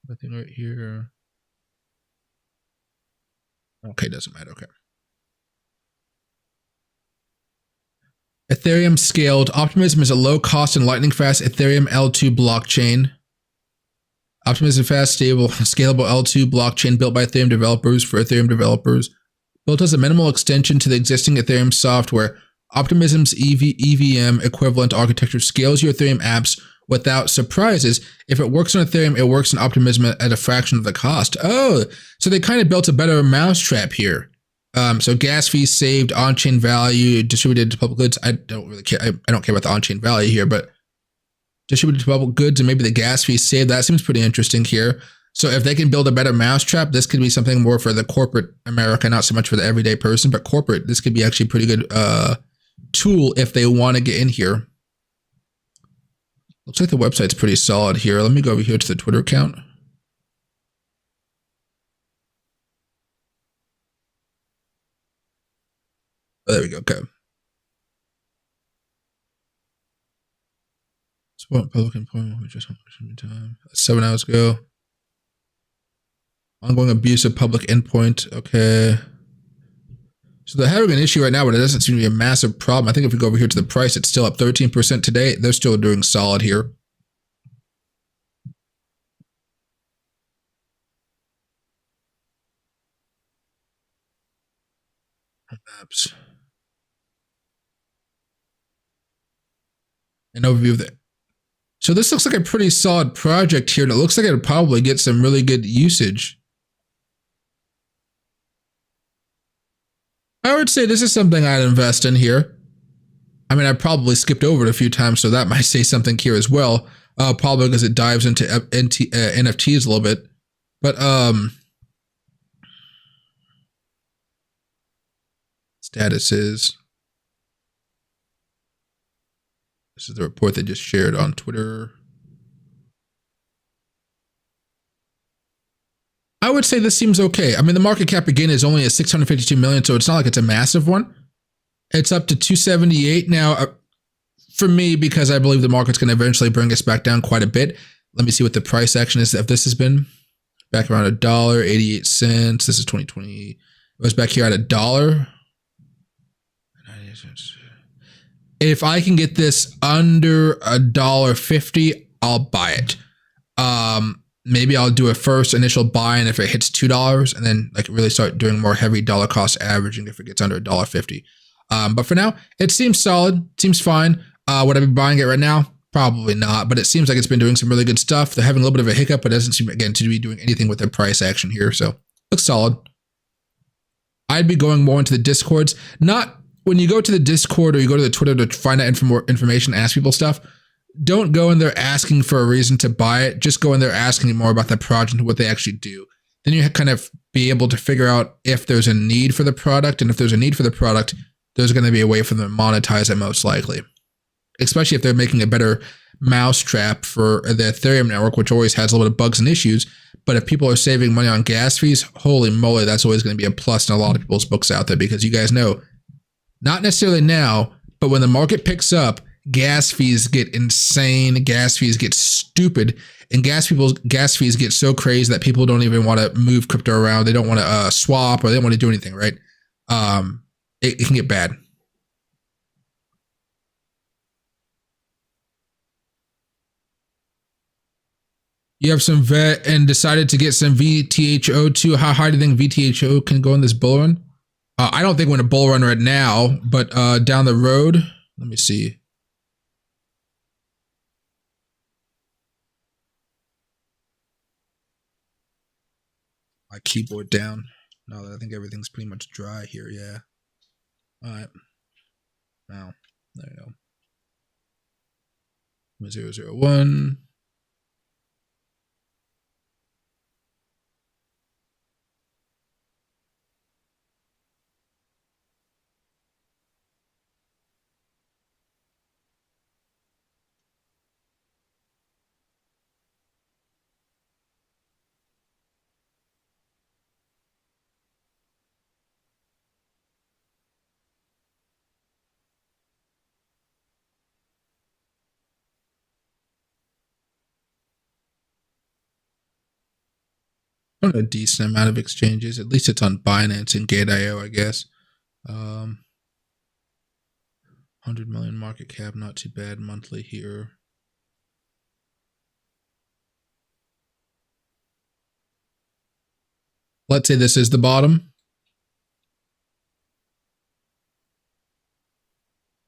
Nothing right here. Okay, doesn't matter. Okay. Ethereum scaled. Optimism is a low-cost and lightning-fast Ethereum L2 blockchain. Optimism fast, stable, scalable L2 blockchain built by Ethereum developers for Ethereum developers. Built as a minimal extension to the existing Ethereum software, Optimism's EVM equivalent architecture scales your Ethereum apps without surprises. If it works on Ethereum, it works on Optimism at a fraction of the cost. Oh, so they kind of built a better mousetrap here. So gas fees saved, on-chain value distributed to public goods. I don't really care. I don't care about the on-chain value here, but distributed to public goods and maybe the gas fees saved. That seems pretty interesting here. So if they can build a better mousetrap, this could be something more for the corporate America, not so much for the everyday person, but corporate. This could be actually a pretty good tool if they want to get in here. Looks like the website's pretty solid here. Let me go over here to the Twitter account. Oh, there we go. Okay. Support public employment, which is time. 7 hours ago. Ongoing abuse of public endpoint. Okay. So they're having an issue right now, but it doesn't seem to be a massive problem. I think if we go over here to the price, it's still up 13% today. They're still doing solid here. Maps. An overview of that. So this looks like a pretty solid project here, and it looks like it'll probably get some really good usage. I would say this is something I'd invest in here. I mean, I probably skipped over it a few times, so that might say something here as well. Probably because it dives into NFTs a little bit. But statuses. This is the report they just shared on Twitter. I would say this seems okay. I mean, the market cap again is only at 652 million, so it's not like it's a massive one. It's up to 278 now. For me, because I believe the market's going to eventually bring us back down quite a bit. Let me see what the price action is. If this has been back around $1.88. This is 2020. It was back here at $1. If I can get this under $1.50, I'll buy it. Maybe I'll do a first initial buy, and if it hits $2, and then like really start doing more heavy dollar cost averaging if it gets under $1.50. But for now, it seems solid, seems fine. Would I be buying it right now? Probably not, but it seems like it's been doing some really good stuff. They're having a little bit of a hiccup, but it doesn't seem, again, to be doing anything with their price action here. So looks solid. I'd be going more into the Discords. Not when you go to the Discord or you go to the Twitter to find out more information, ask people stuff. Don't go in there asking for a reason to buy it. Just go in there asking more about the project and what they actually do. Then you kind of be able to figure out if there's a need for the product. And if there's a need for the product, there's going to be a way for them to monetize it most likely. Especially if they're making a better mousetrap for the Ethereum network, which always has a little bit of bugs and issues. But if people are saving money on gas fees, holy moly, that's always going to be a plus in a lot of people's books out there, because you guys know, not necessarily now, but when the market picks up, gas fees get insane, gas fees get stupid, and gas fees get so crazy that people don't even want to move crypto around. They don't want to swap, or they don't want to do anything, right? It can get bad. You have some vet and decided to get some VTHO too. How high do you think VTHO can go in this bull run? I don't think we're in a bull run right now, but down the road, let me see. My keyboard down. No, I think everything's pretty much dry here. Yeah. All right. Now, there you go. 001. A decent amount of exchanges. At least it's on Binance and Gate.io, I guess. 100 million market cap, not too bad monthly here. Let's say this is the bottom.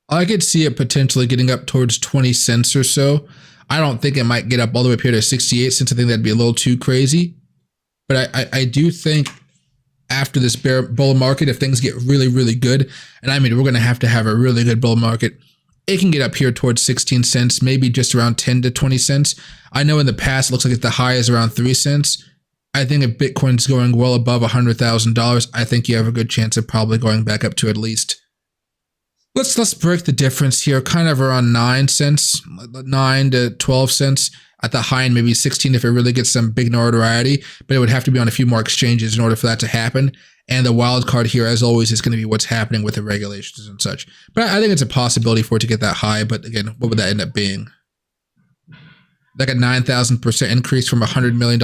I could see it potentially getting up towards 20 cents or so. I don't think it might get up all the way up here to 68 cents. I think that'd be a little too crazy. But I do think after this bull market, if things get really, really good, and I mean, we're going to have a really good bull market, it can get up here towards 16 cents, maybe just around 10 to 20 cents. I know in the past, it looks like the high is around 3 cents. I think if Bitcoin's going well above $100,000, I think you have a good chance of probably going back up to at least, let's break the difference here, kind of around 9 cents, 9 to 12 cents. At the high end, maybe 16 if it really gets some big notoriety, but it would have to be on a few more exchanges in order for that to happen. And the wild card here, as always, is going to be what's happening with the regulations and such. But I think it's a possibility for it to get that high. But again, what would that end up being? Like a 9,000% increase from $100 million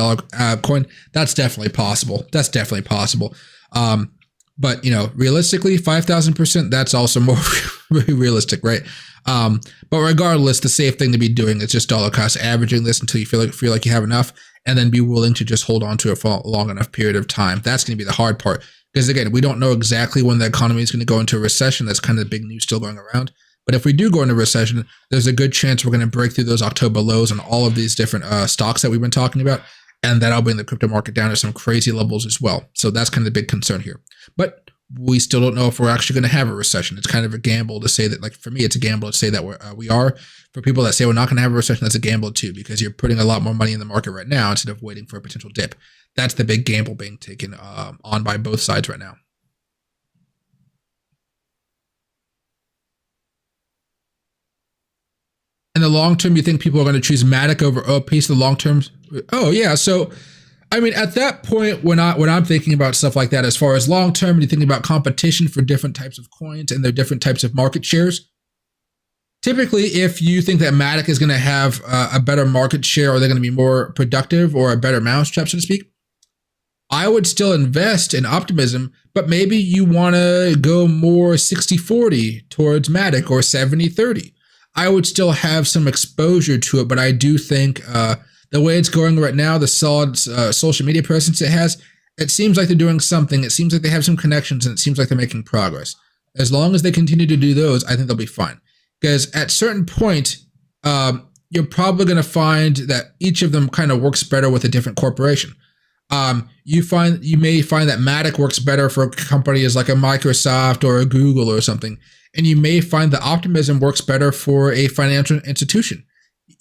coin? That's definitely possible. That's definitely possible. But, you know, realistically, 5,000%, that's also more realistic, right? But regardless, the safe thing to be doing is just dollar cost averaging this until you feel like you have enough, and then be willing to just hold on to it for a long enough period of time. That's going to be the hard part, because again, we don't know exactly when the economy is going to go into a recession. That's kind of the big news still going around. But if we do go into recession, there's a good chance we're going to break through those October lows on all of these different stocks that we've been talking about, and that'll bring the crypto market down to some crazy levels as well. So that's kind of the big concern here. But we still don't know if we're actually going to have a recession. It's kind of a gamble to say that, like for me, it's a gamble to say that we are. For people that say we're not going to have a recession, that's a gamble too, because you're putting a lot more money in the market right now instead of waiting for a potential dip. That's the big gamble being taken on by both sides right now. In the long term, you think people are going to choose Matic over OP? So the long term? Oh yeah. So, I mean, at that point, when I'm thinking about stuff like that, as far as long term, and you're thinking about competition for different types of coins and their different types of market shares. Typically, if you think that Matic is going to have a better market share, or they're going to be more productive, or a better mousetrap, so to speak, I would still invest in Optimism, but maybe you want to go more 60-40 towards Matic, or 70-30. I would still have some exposure to it, but I do think the way it's going right now, the solid social media presence it has, it seems like they're doing something. It seems like they have some connections, and it seems like they're making progress. As long as they continue to do those, I think they'll be fine. Because at a certain point, you're probably going to find that each of them kind of works better with a different corporation. You may find that Matic works better for companies like a Microsoft or a Google or something, and you may find that Optimism works better for a financial institution.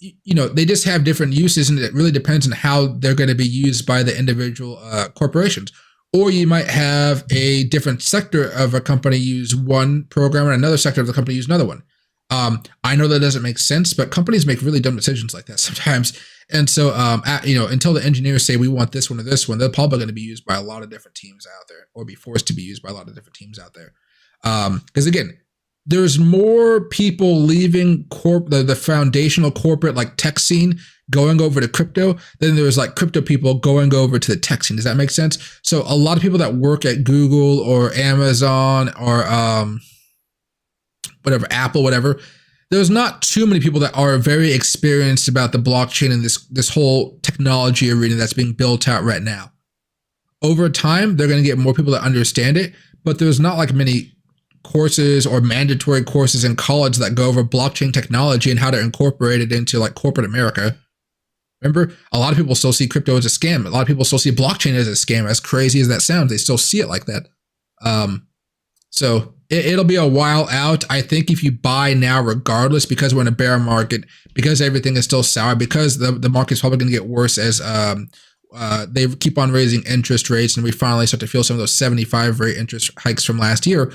You know, they just have different uses, and it really depends on how they're going to be used by the individual corporations. Or you might have a different sector of a company use one program, and another sector of the company use another one. I know that doesn't make sense, but companies make really dumb decisions like that sometimes. And so, until the engineers say we want this one or this one, they're probably going to be used by a lot of different teams out there, or be forced to be used by a lot of different teams out there. Because again, there's more people leaving the foundational corporate like tech scene going over to crypto than there's like crypto people going over to the tech scene. Does that make sense? So a lot of people that work at Google or Amazon or whatever, Apple, whatever, there's not too many people that are very experienced about the blockchain and this whole technology arena that's being built out right now. Over time, they're going to get more people that understand it, but there's not like many courses or mandatory courses in college that go over blockchain technology and how to incorporate it into like corporate America. Remember, a lot of people still see crypto as a scam. A lot of people still see blockchain as a scam. As crazy as that sounds, they still see it like that. So it'll be a while out. I think if you buy now, regardless, because we're in a bear market, because everything is still sour, because the market's probably going to get worse as they keep on raising interest rates, and we finally start to feel some of those 75 rate interest hikes from last year.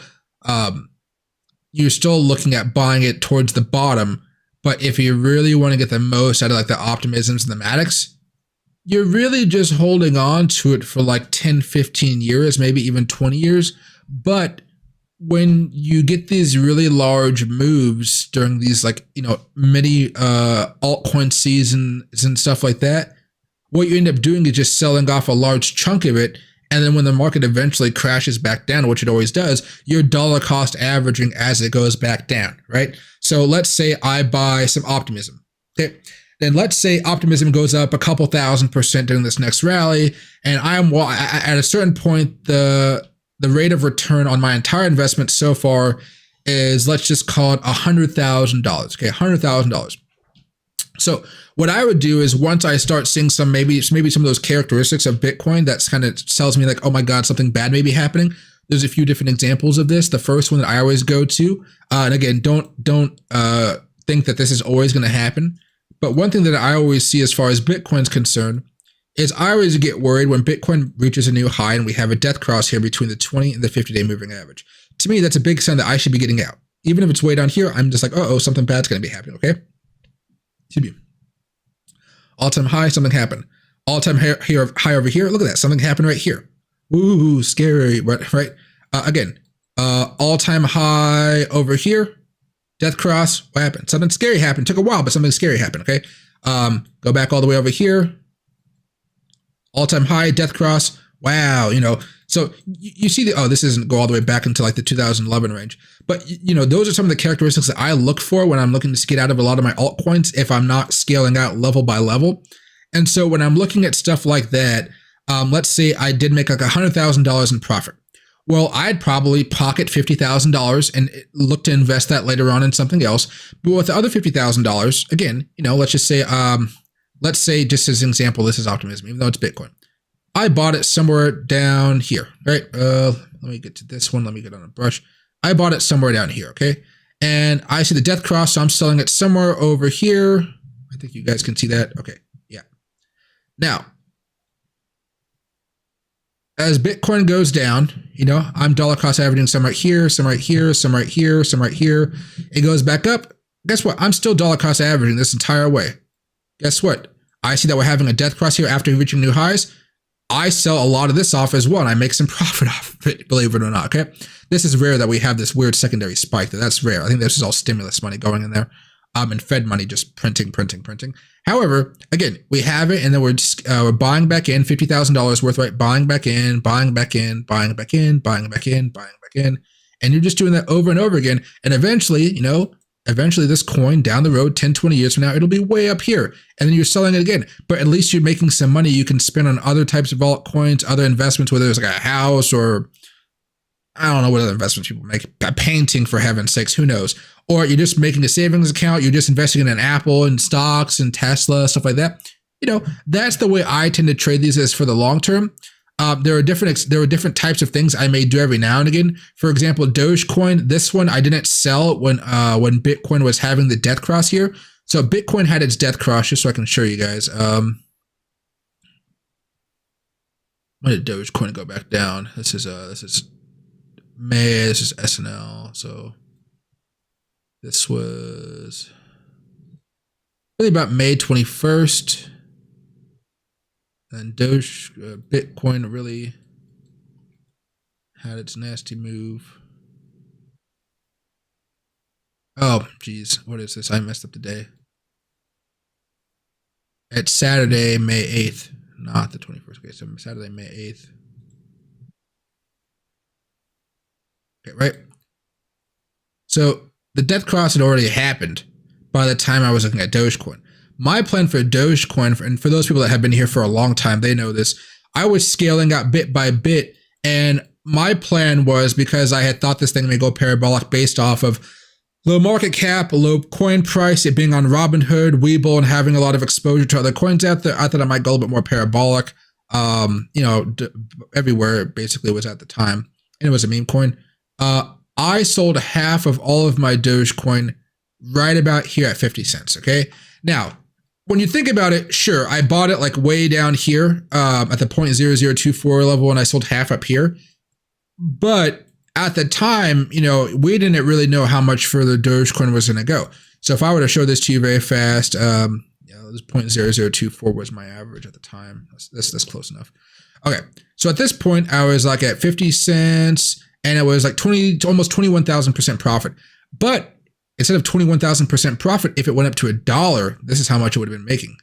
You're still looking at buying it towards the bottom. But if you really want to get the most out of like the Optimisms and the Matics, you're really just holding on to it for like 10, 15 years, maybe even 20 years. But when you get these really large moves during these like, many altcoin seasons and stuff like that, what you end up doing is just selling off a large chunk of it. And then when the market eventually crashes back down, which it always does, you're dollar cost averaging as it goes back down, right? So let's say I buy some Optimism. Okay. Then let's say Optimism goes up a couple $1,000% during this next rally. And at a certain point, the rate of return on my entire investment so far is, let's just call it $100,000. Okay, $100,000. So what I would do is, once I start seeing maybe some of those characteristics of Bitcoin that's kind of tells me like, oh my God, something bad may be happening. There's a few different examples of this. The first one that I always go to, and again, don't think that this is always going to happen. But one thing that I always see as far as Bitcoin's concerned is I always get worried when Bitcoin reaches a new high and we have a death cross here between the 20 and the 50-day moving average. To me, that's a big sign that I should be getting out. Even if it's way down here, I'm just like, oh, something bad's going to be happening, okay? All-time high, something happened. All-time high over here, look at that, something happened right here. Ooh, scary, right? Again, all-time high over here, death cross, what happened? Something scary happened. Took a while, but something scary happened, okay? Go back all the way over here. All-time high, death cross. Wow, so you see this doesn't go all the way back into like the 2011 range. But, those are some of the characteristics that I look for when I'm looking to get out of a lot of my altcoins if I'm not scaling out level by level. And so when I'm looking at stuff like that, let's say I did make like $100,000 in profit. Well, I'd probably pocket $50,000 and look to invest that later on in something else. But with the other $50,000, again, let's just say, just as an example, this is Optimism, even though it's Bitcoin. I bought it somewhere down here, right? Let me get to this one. Let me get on a brush. I bought it somewhere down here, okay? And I see the death cross, so I'm selling it somewhere over here. I think you guys can see that. Okay, yeah. Now, as Bitcoin goes down, you know, I'm dollar cost averaging some right here, some right here, some right here, some right here. It goes back up. Guess what? I'm still dollar cost averaging this entire way. Guess what? I see that we're having a death cross here after reaching new highs. I sell a lot of this off as well, and I make some profit off of it, believe it or not, okay? This is rare that we have this weird secondary spike. That's rare. I think this is all stimulus money going in there, and Fed money just printing. However, again, we have it, and then we're just we're buying back in $50,000 worth, right? Buying back in, and you're just doing that over and over again. And eventually, you know, this coin down the road, 10, 20 years from now, it'll be way up here. And then you're selling it again. But at least you're making some money you can spend on other types of altcoins, other investments, whether it's like a house or I don't know what other investments people make. A painting, for heaven's sakes, who knows? Or you're just making a savings account. You're just investing in an Apple and stocks and Tesla, stuff like that. You know, that's the way I tend to trade these as for the long term. There are different types of things I may do every now and again. For example, Dogecoin. This one I didn't sell when Bitcoin was having the death cross here. So Bitcoin had its death cross, just so I can show you guys. When did Dogecoin go back down? This is May. This is SNL. So this was really about May 21st. And Bitcoin really had its nasty move. Oh, geez. What is this? I messed up the day. It's Saturday, May 8th, not the 21st. Okay, so Saturday, May 8th. Okay, right? So the death cross had already happened by the time I was looking at Dogecoin. My plan for Dogecoin, and for those people that have been here for a long time, they know this. I was scaling out bit by bit, and my plan was, because I had thought this thing may go parabolic based off of low market cap, low coin price, it being on Robinhood, Webull, and having a lot of exposure to other coins out there, I thought I might go a little bit more parabolic. You know, everywhere it basically was at the time, and it was a meme coin. I sold half of all of my Dogecoin right about here at 50 cents, okay? Now, when you think about it, sure, I bought it like way down here at the 0.0024 level, and I sold half up here. But at the time, you know, we didn't really know how much further Dogecoin was going to go. So if I were to show this to you very fast, this 0.0024 was my average at the time. That's close enough. Okay, so at this point, I was like at 50 cents, and it was like almost 21,000% profit. But instead of 21,000% profit, if it went up to $1, this is how much it would have been making.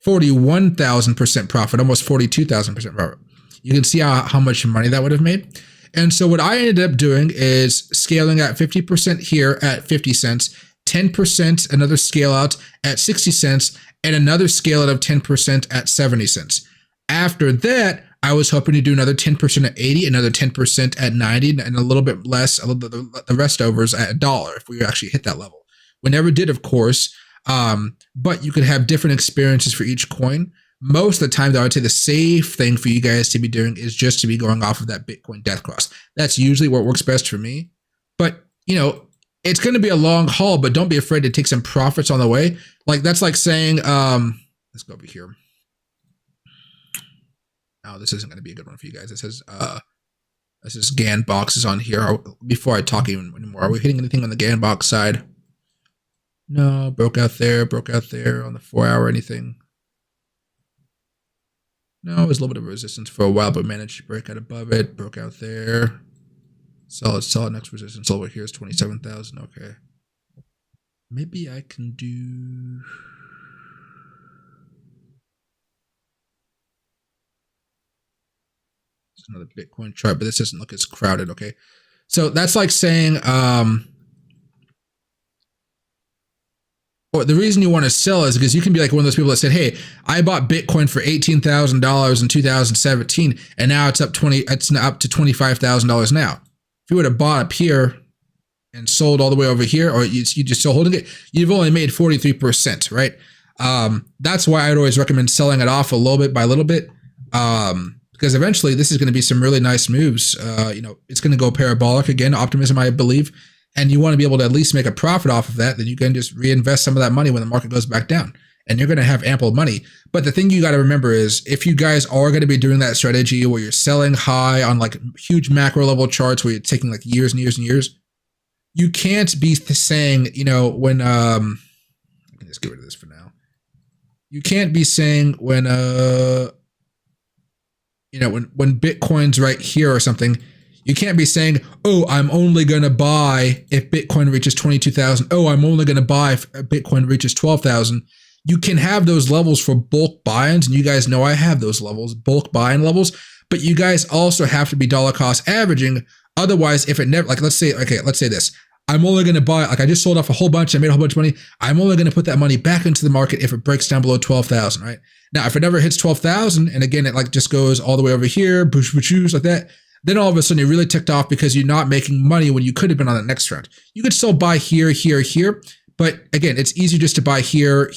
41,000% profit, almost 42,000% profit. You can see how much money that would have made. And so what I ended up doing is scaling out 50% here at 50 cents, 10% another scale out at 60 cents, and another scale out of 10% at 70 cents. After that, I was hoping to do another 10% at 80, another 10% at 90, and a little bit less, the rest overs at $1 if we actually hit that level. We never did, of course, but you could have different experiences for each coin. Most of the time, though, I would say the safe thing for you guys to be doing is just to be going off of that Bitcoin death cross. That's usually what works best for me. But, you know, it's going to be a long haul, but don't be afraid to take some profits on the way. Like, that's like saying, let's go over here. Oh, this isn't going to be a good one for you guys. It says, this is GAN boxes on here. Before I talk even anymore, are we hitting anything on the GAN box side? No, broke out there on the 4 hour, anything. No, it was a little bit of resistance for a while, but managed to break out above it, broke out there. Solid next resistance over here is 27,000. Okay. Maybe I can do... another Bitcoin chart, but this doesn't look as crowded. Okay, so that's like saying well, the reason you want to sell is because you can be like one of those people that said, hey, I bought Bitcoin for $18,000 in 2017 and now it's up to $25,000 now. If you would have bought up here and sold all the way over here, or you're still holding it, you've only made 43%, right? That's why I'd always recommend selling it off a little bit by little bit. Because eventually this is going to be some really nice moves. It's going to go parabolic again, optimism, I believe. And you want to be able to at least make a profit off of that. Then you can just reinvest some of that money when the market goes back down. And you're going to have ample money. But the thing you got to remember is if you guys are going to be doing that strategy where you're selling high on like huge macro level charts where you're taking like years and years and years, you can't be saying, when, I can just get rid of this for now. You can't be saying when Bitcoin's right here or something, you can't be saying, oh, I'm only going to buy if Bitcoin reaches 22,000. Oh, I'm only going to buy if Bitcoin reaches 12,000. You can have those levels for bulk buy-ins, and you guys know I have those levels, bulk buy-in levels, but you guys also have to be dollar cost averaging. Otherwise, if it never, like, let's say this, I'm only going to buy, like I just sold off a whole bunch, I made a whole bunch of money. I'm only going to put that money back into the market if it breaks down below 12,000, right? Now, if it never hits 12,000, and again, it like just goes all the way over here, boosh, like that, then all of a sudden you're really ticked off because you're not making money when you could have been on the next round. You could still buy here, but again, it's easier just to buy here,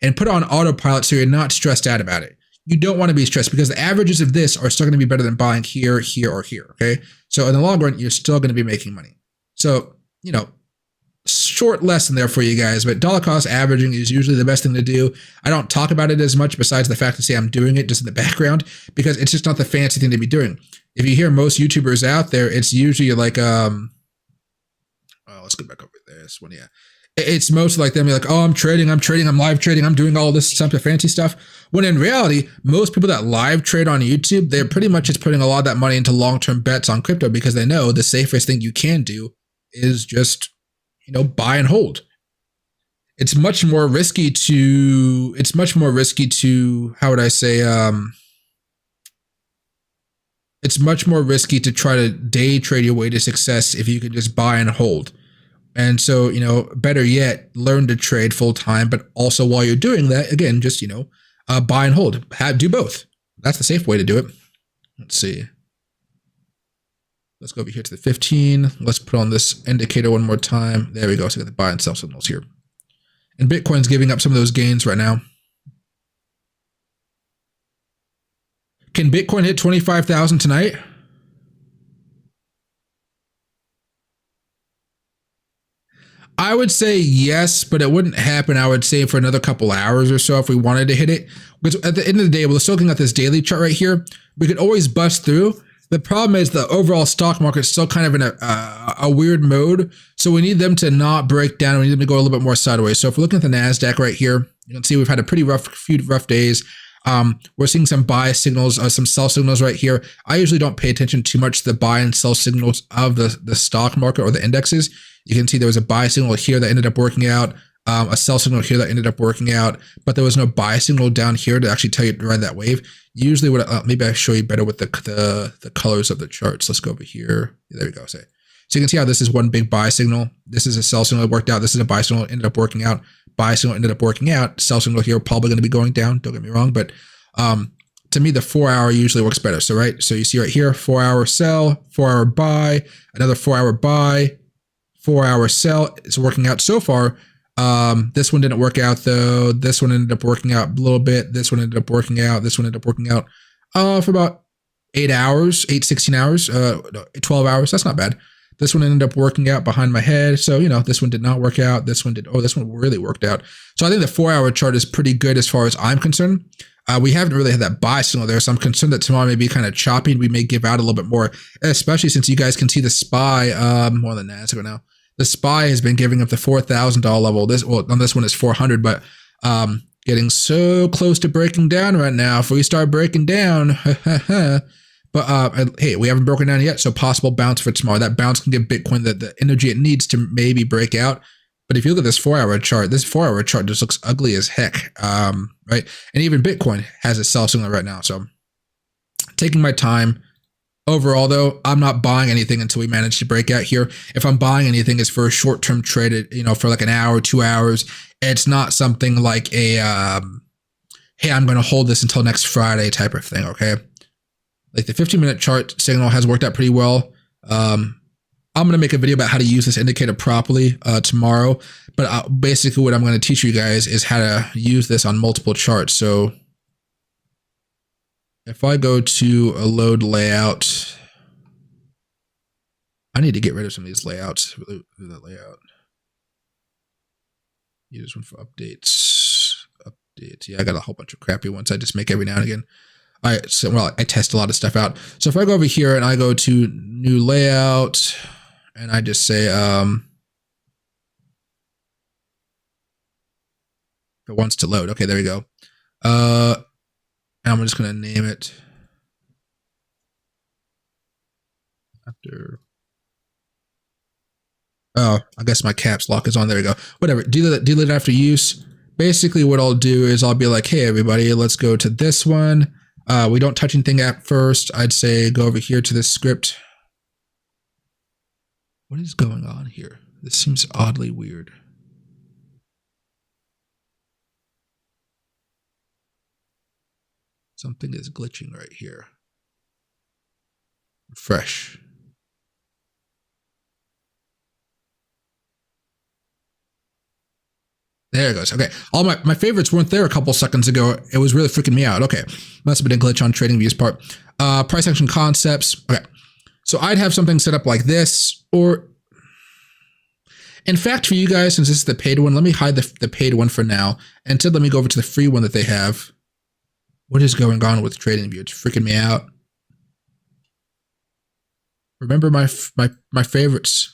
and put it on autopilot so you're not stressed out about it. You don't want to be stressed because the averages of this are still going to be better than buying here, or here, okay? So in the long run, you're still going to be making money. So, short lesson there for you guys, but dollar cost averaging is usually the best thing to do. I don't talk about it as much besides the fact to say I'm doing it just in the background because it's just not the fancy thing to be doing. If you hear most YouTubers out there, it's usually like, let's go back over this one. Yeah. It's mostly like them. You're like, oh, I'm trading, I'm live trading, I'm doing all this type of fancy stuff. When in reality, most people that live trade on YouTube, they're pretty much just putting a lot of that money into long-term bets on crypto because they know the safest thing you can do is just, buy and hold. It's much more risky to, how would I say, it's much more risky to try to day trade your way to success if you can just buy and hold. And so, better yet, learn to trade full time, but also while you're doing that, again, just, buy and hold. Do both. That's the safe way to do it. Let's see. Let's go over here to the 15. Let's put on this indicator one more time. There we go. So we got the buy and sell signals here. And Bitcoin's giving up some of those gains right now. Can Bitcoin hit 25,000 tonight? I would say yes, but it wouldn't happen, I would say, for another couple hours or so if we wanted to hit it. Because at the end of the day, we're still looking at this daily chart right here. We could always bust through. The problem is the overall stock market is still kind of in a weird mode. So we need them to not break down. We need them to go a little bit more sideways. So if we're looking at the NASDAQ right here, you can see we've had a pretty few rough days. We're seeing some buy signals, some sell signals right here. I usually don't pay attention too much to the buy and sell signals of the stock market or the indexes. You can see there was a buy signal here that ended up working out, a sell signal here that ended up working out, but there was no buy signal down here to actually tell you to ride that wave. Usually what, maybe I show you better with the colors of the charts. Let's go over here. There we go. So you can see how this is one big buy signal. This is a sell signal that worked out. This is a buy signal that ended up working out. Buy signal ended up working out. Sell signal here probably going to be going down. Don't get me wrong, but to me, the 4 hour usually works better. So you see right here, 4 hour sell, 4 hour buy, another 4 hour buy, 4 hour sell. It's working out so far. This one didn't work out though. This one ended up working out a little bit. This one ended up working out. This one ended up working out for about 8 hours, 16 hours, 12 hours. That's not bad. This one ended up working out behind my head. So, this one did not work out. This one did. Oh, this one really worked out. So I think the 4 hour chart is pretty good as far as I'm concerned. We haven't really had that buy signal there. So I'm concerned that tomorrow may be kind of choppy and we may give out a little bit more, especially since you guys can see the SPY, more than NASDAQ now. The SPY has been giving up the $4,000 level. On this one is 400, but getting so close to breaking down right now. If we start breaking down, but hey, we haven't broken down yet, so possible bounce for tomorrow. That bounce can give Bitcoin the energy it needs to maybe break out. But if you look at this 4 hour chart, this 4 hour chart just looks ugly as heck, right? And even Bitcoin has a sell signal right now. So taking my time. Overall, though, I'm not buying anything until we manage to break out here. If I'm buying anything, it's for a short-term trade, for like an hour, 2 hours. It's not something like a, hey, I'm going to hold this until next Friday type of thing, okay? Like the 15-minute chart signal has worked out pretty well. I'm going to make a video about how to use this indicator properly tomorrow. But basically what I'm going to teach you guys is how to use this on multiple charts. So if I go to a load layout, I need to get rid of some of these layouts. The layout. Use this one for updates. Yeah, I got a whole bunch of crappy ones I just make every now and again. All right, so well, I test a lot of stuff out. So if I go over here and I go to new layout and I just say, if it wants to load. Okay, there we go. And I'm just going to name it after. Oh, I guess my caps lock is on. There we go. Whatever. Delete after use. Basically, what I'll do is I'll be like, hey, everybody, let's go to this one. We don't touch anything at first. I'd say go over here to this script. What is going on here? This seems oddly weird. Something is glitching right here. Refresh. There it goes. Okay. All my favorites weren't there a couple seconds ago. It was really freaking me out. Okay. Must have been a glitch on TradingView's part. Price action concepts. Okay. So I'd have something set up like this, or in fact, for you guys, since this is the paid one, let me hide the paid one for now. Instead, let me go over to the free one that they have. What is going on with TradingView? It's freaking me out. Remember my favorites.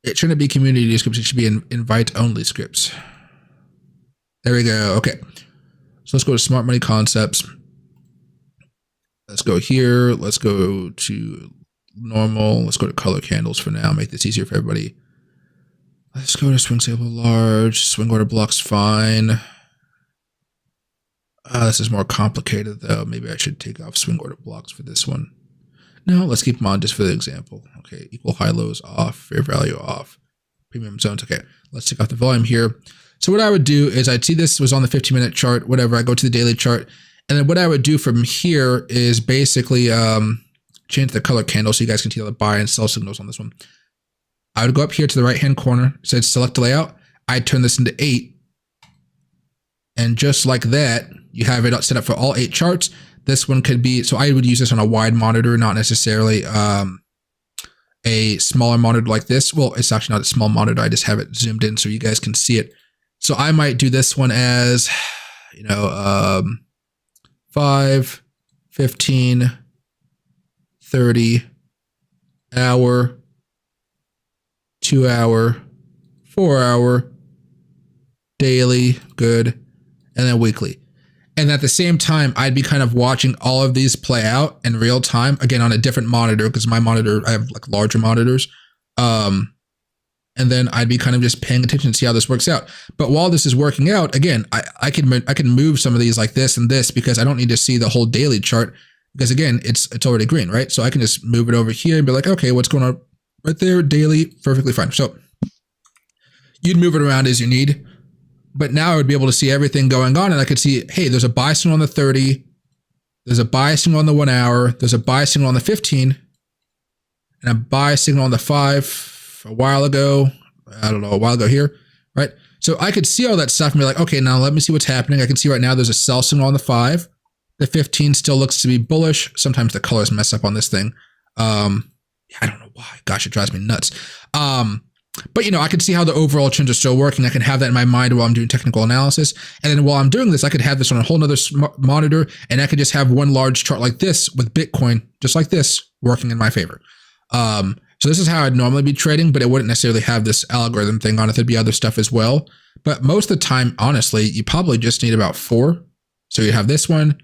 It shouldn't be community scripts. It should be invite only scripts. There we go. Okay. So let's go to smart money concepts. Let's go here. Let's go to normal. Let's go to color candles for now. Make this easier for everybody. Let's go to swing sample large. Swing order blocks fine. This is more complicated though. Maybe I should take off swing order blocks for this one. No, let's keep them on just for the example. Okay, equal high lows off, fair value off, premium zones. Okay, let's take off the volume here. So what I would do is I'd see this was on the 15-minute chart, whatever. I go to the daily chart. And then what I would do from here is basically change the color candle so you guys can see all the buy and sell signals on this one. I would go up here to the right-hand corner. It says select layout. I'd turn this into 8. And just like that, you have it set up for all 8 charts. This one could be, so I would use this on a wide monitor, not necessarily a smaller monitor like this. Well, it's actually not a small monitor. I just have it zoomed in so you guys can see it. So I might do this one as, 5, 15, 30, hour, 2 hour, 4 hour, daily, good, and then weekly. And at the same time, I'd be kind of watching all of these play out in real time, again, on a different monitor, because my monitor, I have like larger monitors. And then I'd be kind of just paying attention to see how this works out. But while this is working out, again, I can move some of these like this and this because I don't need to see the whole daily chart because again, it's already green, right? So I can just move it over here and be like, okay, what's going on right there? Daily, perfectly fine. So you'd move it around as you need. But now I would be able to see everything going on and I could see, hey, there's a buy signal on the 30, there's a buy signal on the 1 hour, there's a buy signal on the 15, and a buy signal on the 5 a while ago. I don't know, a while ago here, right? So I could see all that stuff and be like, okay, now let me see what's happening. I can see right now there's a sell signal on the 5. The 15 still looks to be bullish. Sometimes the colors mess up on this thing. I don't know why. Gosh, it drives me nuts. But, I can see how the overall trends are still working. I can have that in my mind while I'm doing technical analysis. And then while I'm doing this, I could have this on a whole nother monitor and I could just have one large chart like this with Bitcoin, just like this, working in my favor. So this is how I'd normally be trading, but it wouldn't necessarily have this algorithm thing on it. There'd be other stuff as well. But most of the time, honestly, you probably just need about 4. So you have this one,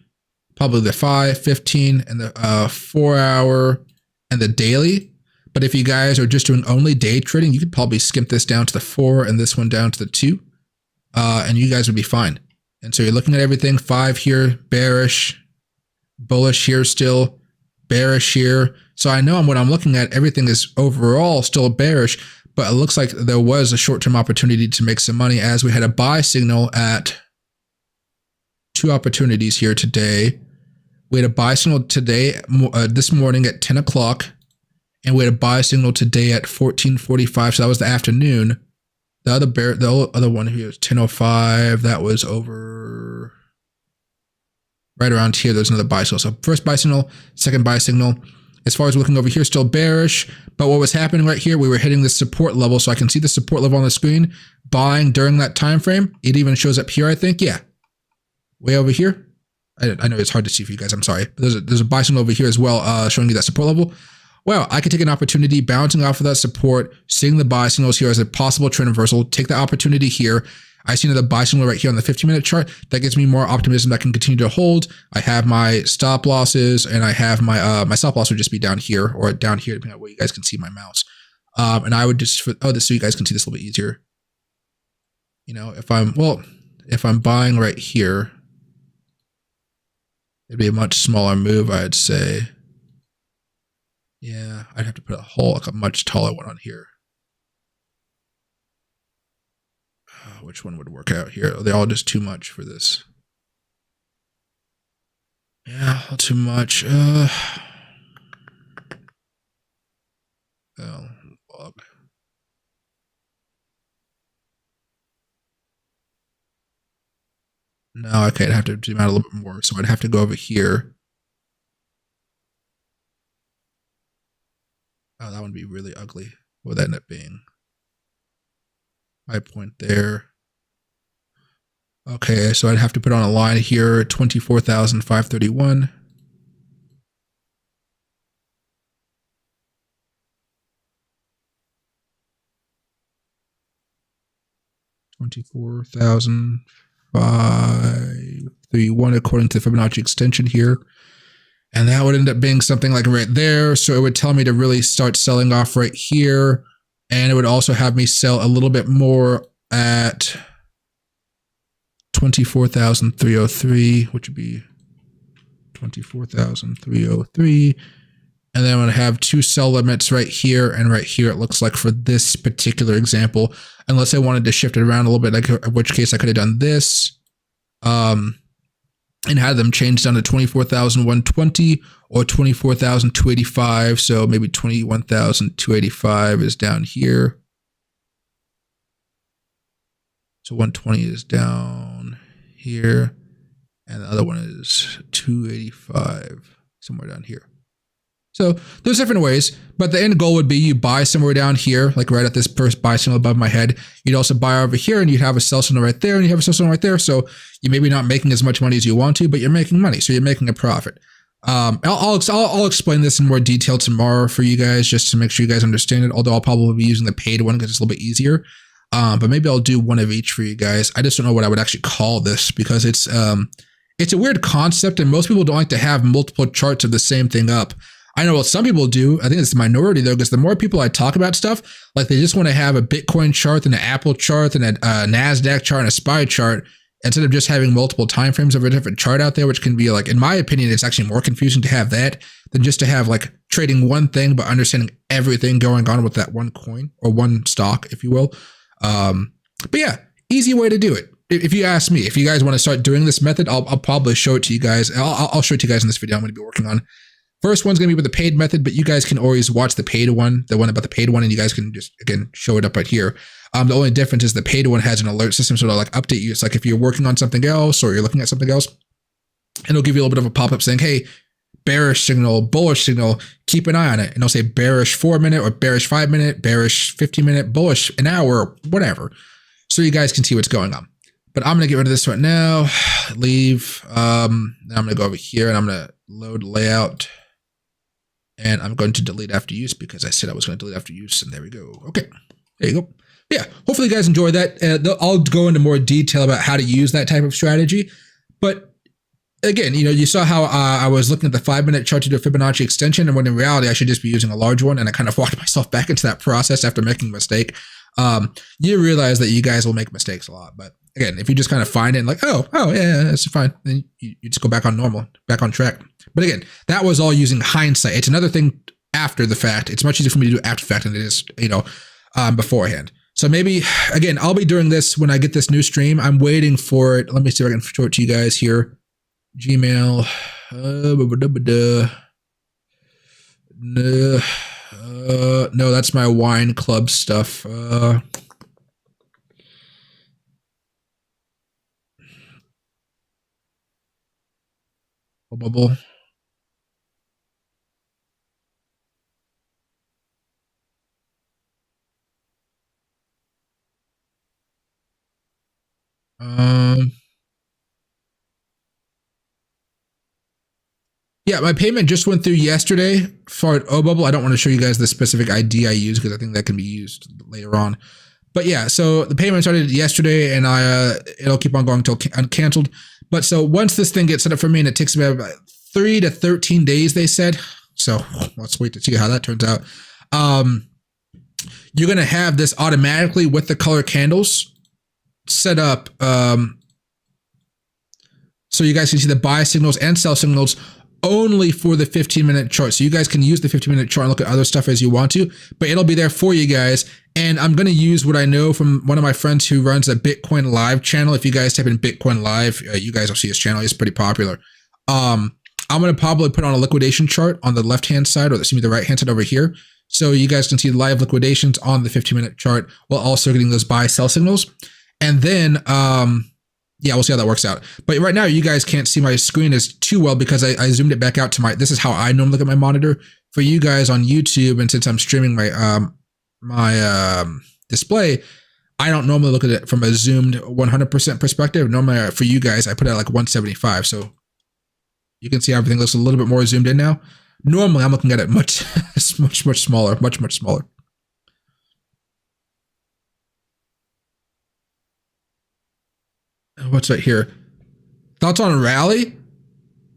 probably the 5, 15, and the 4 hour and the daily. But if you guys are just doing only day trading, you could probably skimp this down to the 4 and this one down to the 2. And you guys would be fine. And so you're looking at everything, 5 here, bearish, bullish here still, bearish here. So I know when I'm looking at everything is overall still bearish, but it looks like there was a short-term opportunity to make some money as we had a buy signal at 2 opportunities here today. We had a buy signal today, this morning at 10 o'clock, and we had a buy signal today at 14:45. So that was the afternoon. The other one here was 10:05. That was over right around here. There's another buy signal. So first buy signal, second buy signal. As far as looking over here, still bearish. But what was happening right here, we were hitting the support level. So I can see the support level on the screen. Buying during that time frame. It even shows up here, I think. Yeah. Way over here. I know it's hard to see for you guys. I'm sorry. But there's a buy signal over here as well, showing you that support level. Well, I could take an opportunity, bouncing off of that support, seeing the buy signals here as a possible trend reversal, take the opportunity here. I see another buy signal right here on the 15-minute chart. That gives me more optimism that I can continue to hold. I have my stop losses, and I have my stop loss would just be down here or down here, depending on where you guys can see my mouse. And I would just, this so you guys can see this a little bit easier. You know, if I'm buying right here, it'd be a much smaller move, I'd say. Yeah, I'd have to put a much taller one on here. Which one would work out here? They're all just too much for this. Yeah, all too much. Oh, log. No, okay, I'd have to zoom out a little bit more. So I'd have to go over here. Oh, that would be really ugly. What would that end up being? High point there. Okay, so I'd have to put on a line here, 24,531. $24,531 according to the Fibonacci extension here. And that would end up being something like right there. So it would tell me to really start selling off right here. And it would also have me sell a little bit more at 24,303, which would be 24,303. And then I'm going to have two sell limits right here and right here, it looks like, for this particular example. Unless I wanted to shift it around a little bit, like, in which case I could have done this. And had them change down to 24,120 or 24,285. So maybe 21,285 is down here. So 120 is down here. And the other one is 285, somewhere down here. So there's different ways, but the end goal would be you buy somewhere down here, like right at this first buy signal above my head. You'd also buy over here, and you'd have a sell signal right there, and you have a sell signal right there. So you may be not making as much money as you want to, but you're making money, so you're making a profit. I'll explain this in more detail tomorrow for you guys, just to make sure you guys understand it. Although I'll probably be using the paid one because it's a little bit easier. But maybe I'll do one of each for you guys. I just don't know what I would actually call this, because it's a weird concept, and most people don't like to have multiple charts of the same thing up. I know what some people do. I think it's the minority though, because the more people I talk about stuff, like they just want to have a Bitcoin chart and an Apple chart and a NASDAQ chart and a SPY chart, instead of just having multiple timeframes of a different chart out there, which can be like, in my opinion, it's actually more confusing to have that than just to have like trading one thing, but understanding everything going on with that one coin or one stock, if you will. But yeah, easy way to do it. If you ask me, if you guys want to start doing this method, I'll probably show it to you guys. I'll show it to you guys in this video I'm going to be working on. First one's going to be with the paid method, but you guys can always watch the paid one, the one about the paid one, and you guys can just, again, show it up right here. The only difference is the paid one has an alert system, so it'll like update you. It's like if you're working on something else or you're looking at something else, and it'll give you a little bit of a pop-up saying, hey, bearish signal, bullish signal, keep an eye on it. And it'll say bearish 4-minute or bearish 5-minute, bearish 15-minute, bullish an hour, whatever. So you guys can see what's going on. But I'm going to get rid of this right now. Leave. Now I'm going to go over here and I'm going to load layout. And I'm going to delete after use because I said I was going to delete after use. And there we go. Okay. There you go. Yeah. Hopefully you guys enjoy that. I'll go into more detail about how to use that type of strategy. But again, you saw how I was looking at the 5-minute chart to do a Fibonacci extension. And when in reality, I should just be using a large one. And I kind of walked myself back into that process after making a mistake. You realize that you guys will make mistakes a lot. But again, if you just kind of find it and like, oh, yeah, that's fine. Then you just go back on normal, back on track. But again, that was all using hindsight. It's another thing after the fact. It's much easier for me to do after the fact than it is, beforehand. So maybe, again, I'll be doing this when I get this new stream. I'm waiting for it. Let me see if I can show it to you guys here. Gmail. No, that's my wine club stuff. Bubble. Yeah, my payment just went through yesterday for Bubble. I don't want to show you guys the specific ID I use because I think that can be used later on. But yeah, so the payment started yesterday, and it'll keep on going until canceled. But so once this thing gets set up for me, and it takes about 3 to 13 days, they said. So let's wait to see how that turns out. You're gonna have this automatically with the color candles set up, so you guys can see the buy signals and sell signals only for the 15-minute chart. So you guys can use the 15-minute chart and look at other stuff as you want to, but it'll be there for you guys. And I'm going to use what I know from one of my friends who runs a Bitcoin Live channel. If you guys type in Bitcoin Live, you guys will see his channel. He's pretty popular. I'm going to probably put on a liquidation chart on the left-hand side, or excuse me, the right-hand side over here. So you guys can see live liquidations on the 15-minute chart while also getting those buy-sell signals. And then, yeah, we'll see how that works out. But right now, you guys can't see my screen as too well because I zoomed it back out to this is how I normally look at my monitor. For you guys on YouTube, and since I'm streaming my display, I don't normally look at it from a zoomed 100% perspective. Normally, for you guys, I put it at like 175. So you can see everything looks a little bit more zoomed in now. Normally, I'm looking at it much smaller, much smaller. What's right here? Thoughts on Rally?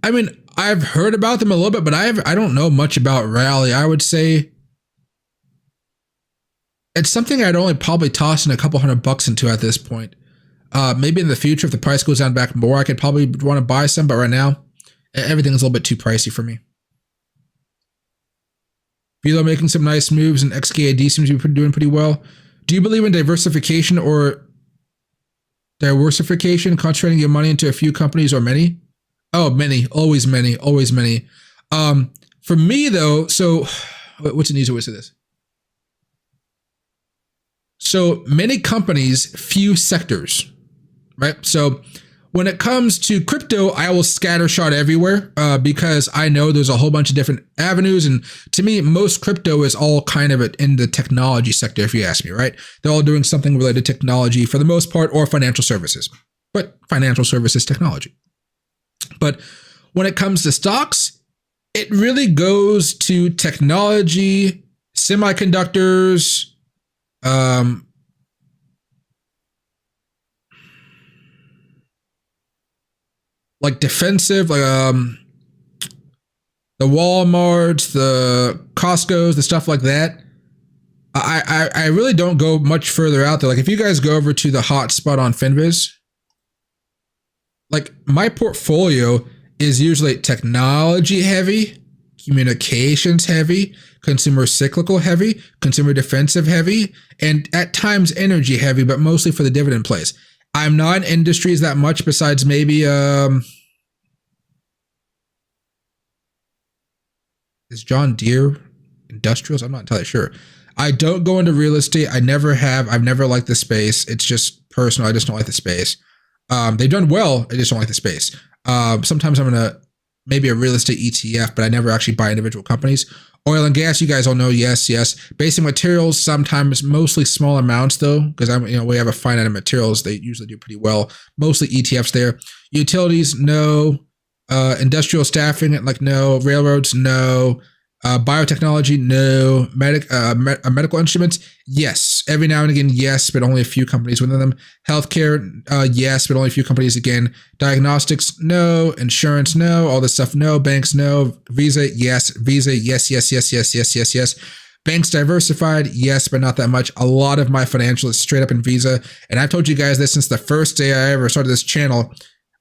I mean, I've heard about them a little bit, but I don't know much about Rally. I would say it's something I'd only probably toss in a couple $100 into at this point. Maybe in the future, if the price goes down back more, I could probably want to buy some. But right now, everything's a little bit too pricey for me. Velo making some nice moves, and XKAD seems to be doing pretty well. Do you believe in diversification or diversification, concentrating your money into a few companies or many? Oh, many, always many, always many. For me though, so what's an easier way to say this? So many companies, few sectors, right? So when it comes to crypto, I will scattershot everywhere because I know there's a whole bunch of different avenues. And to me, most crypto is all kind of in the technology sector, if you ask me, right? They're all doing something related to technology for the most part, or financial services, but financial services technology. But when it comes to stocks, it really goes to technology, semiconductors, like defensive, like the Walmarts, the Costco's, the stuff like that. I really don't go much further out there. Like if you guys go over to the hotspot on Finviz, like my portfolio is usually technology heavy, communications heavy, consumer cyclical heavy, consumer defensive heavy, and at times energy heavy, but mostly for the dividend plays. I'm not in industries that much besides maybe is John Deere industrials? I'm not entirely sure. I don't go into real estate. I never have. I've never liked the space. It's just personal. I just don't like the space. They've done well. I just don't like the space. Sometimes I'm gonna maybe a real estate ETF, but I never actually buy individual companies. Oil and gas, you guys all know, yes. Basic materials, sometimes mostly small amounts though, because we have a finite of materials. They usually do pretty well. Mostly ETFs there. Utilities, no. Industrial staffing, like no. Railroads, no. Biotechnology, no. Medical instruments, yes. Every now and again, yes, but only a few companies within them. Healthcare, yes, but only a few companies again. Diagnostics, no. Insurance, no. All this stuff, no. Banks, no. Visa, yes. Visa, yes. Banks diversified, yes, but not that much. A lot of my financial is straight up in Visa. And I've told you guys this since the first day I ever started this channel.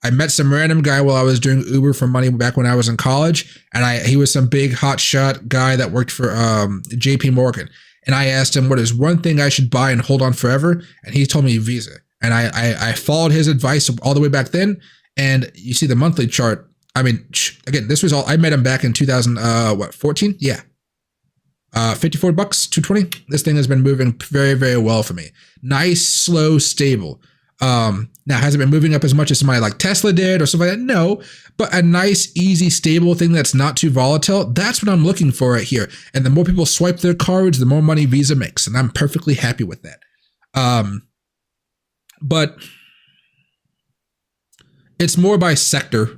I met some random guy while I was doing Uber for money back when I was in college. And he was some big hotshot guy that worked for JP Morgan. And I asked him, what is one thing I should buy and hold on forever? And he told me Visa. And I followed his advice all the way back then. And you see the monthly chart. I mean, again, this was all, I met him back in 14? Yeah. $54, 220. This thing has been moving very, very well for me. Nice, slow, stable. Now, has it been moving up as much as somebody like Tesla did or something like that? No, but a nice, easy, stable thing that's not too volatile. That's what I'm looking for right here. And the more people swipe their cards, the more money Visa makes. And I'm perfectly happy with that. But it's more by sector.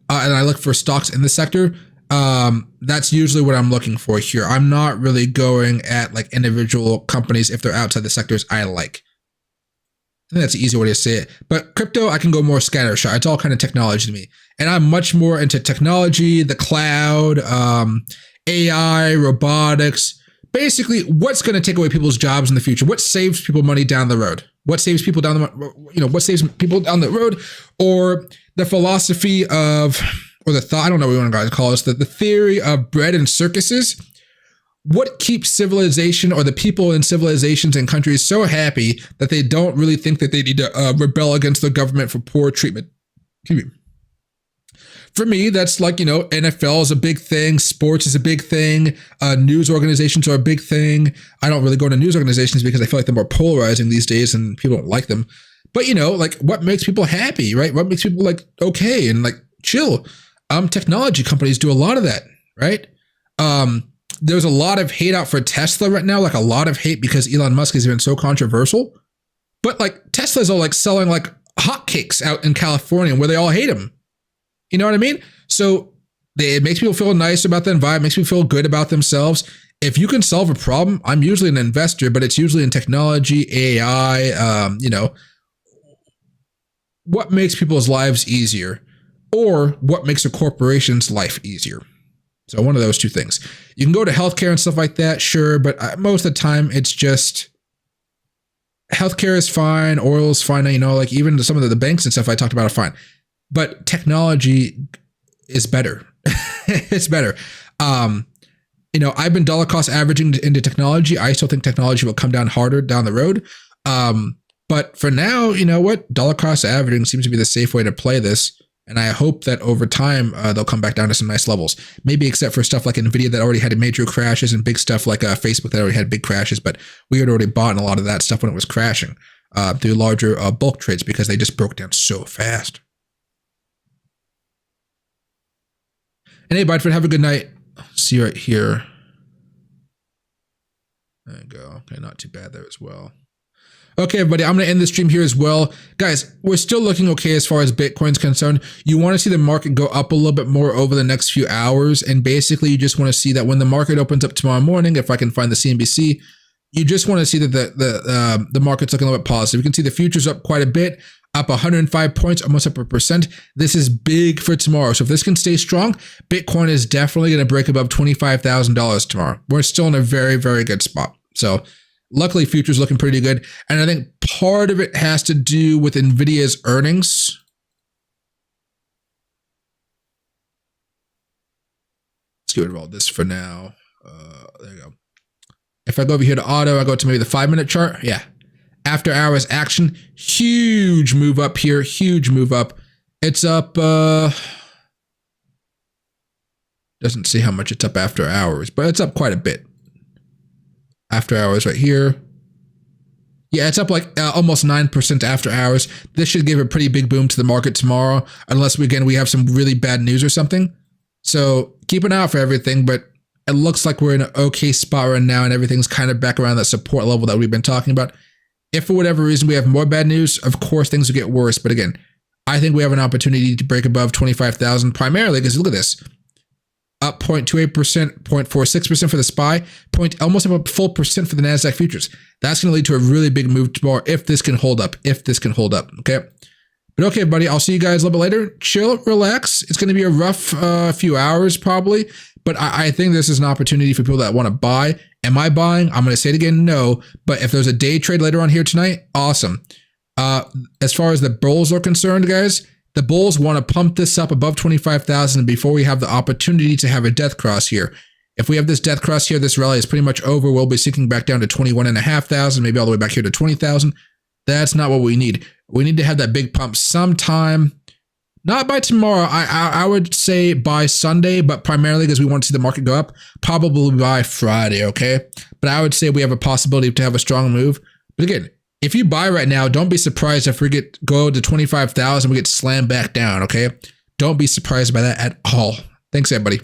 And I look for stocks in the sector. That's usually what I'm looking for here. I'm not really going at like individual companies if they're outside the sectors I like. I think that's an easy way to say it. But crypto, I can go more scattershot. It's all kind of technology to me. And I'm much more into technology, the cloud, AI, robotics. Basically, what's going to take away people's jobs in the future? What saves people money down the road? What saves people down the, what saves people down the road? Or the philosophy of, or the thought, I don't know what you want to call it, the theory of bread and circuses. What keeps civilization or the people in civilizations and countries so happy that they don't really think that they need to rebel against the government for poor treatment? For me, that's like, NFL is a big thing. Sports is a big thing. News organizations are a big thing. I don't really go to news organizations because I feel like they're more polarizing these days and people don't like them. But, like what makes people happy, right? What makes people like okay and like chill? Technology companies do a lot of that, right? There's a lot of hate out for Tesla right now, like a lot of hate because Elon Musk has been so controversial. But like Tesla's all like selling like hotcakes out in California where they all hate him. You know what I mean? So it makes people feel nice about the environment, makes people feel good about themselves. If you can solve a problem, I'm usually an investor, but it's usually in technology, AI, what makes people's lives easier or what makes a corporation's life easier. So one of those two things. You can go to healthcare and stuff like that, sure, but most of the time it's just healthcare is fine, oil is fine, like even some of the banks and stuff I talked about are fine. But technology is better. It's better. I've been dollar cost averaging into technology. I still think technology will come down harder down the road. But for now, dollar cost averaging seems to be the safe way to play this. And I hope that over time, they'll come back down to some nice levels. Maybe except for stuff like NVIDIA that already had major crashes and big stuff like Facebook that already had big crashes. But we had already bought in a lot of that stuff when it was crashing through larger bulk trades because they just broke down so fast. And hey, Bedford, have a good night. See you right here. There you go. Okay, not too bad there as well. Okay, everybody, I'm going to end the stream here as well. Guys, we're still looking okay as far as Bitcoin's concerned. You want to see the market go up a little bit more over the next few hours. And basically, you just want to see that when the market opens up tomorrow morning, if I can find the CNBC, you just want to see that the market's looking a little bit positive. You can see the futures up quite a bit, up 105 points, almost up 1%. This is big for tomorrow. So if this can stay strong, Bitcoin is definitely going to break above $25,000 tomorrow. We're still in a very, very good spot. So luckily, futures looking pretty good. And I think part of it has to do with NVIDIA's earnings. Let's get rid of all this for now. There you go. If I go over here to auto, I go to maybe the 5-minute chart. Yeah. After hours action, huge move up here, huge move up. It's up, doesn't see how much it's up after hours, but it's up quite a bit. After hours right here. Yeah, it's up like almost 9% after hours. This should give a pretty big boom to the market tomorrow, unless we have some really bad news or something. So keep an eye out for everything, but it looks like we're in an okay spot right now and everything's kind of back around that support level that we've been talking about. If for whatever reason we have more bad news, of course things will get worse. But again, I think we have an opportunity to break above 25,000 primarily because look at this. Up 0.28%, 0.46% for the SPY, almost up a full percent for the NASDAQ futures. That's going to lead to a really big move tomorrow if this can hold up, okay? But okay, everybody, I'll see you guys a little bit later. Chill, relax. It's going to be a rough few hours probably, but I think this is an opportunity for people that want to buy. Am I buying? I'm going to say it again, no. But if there's a day trade later on here tonight, awesome. As far as the bulls are concerned, guys, the bulls want to pump this up above 25,000 before we have the opportunity to have a death cross here. If we have this death cross here, this rally is pretty much over. We'll be sinking back down to 21,500, maybe all the way back here to 20,000. That's not what we need. We need to have that big pump sometime Not by tomorrow. I would say by Sunday, but primarily because we want to see the market go up, probably by Friday, okay? But I would say we have a possibility to have a strong move. But again, if you buy right now, don't be surprised if we go to 25,000, we get slammed back down, okay? Don't be surprised by that at all. Thanks, everybody.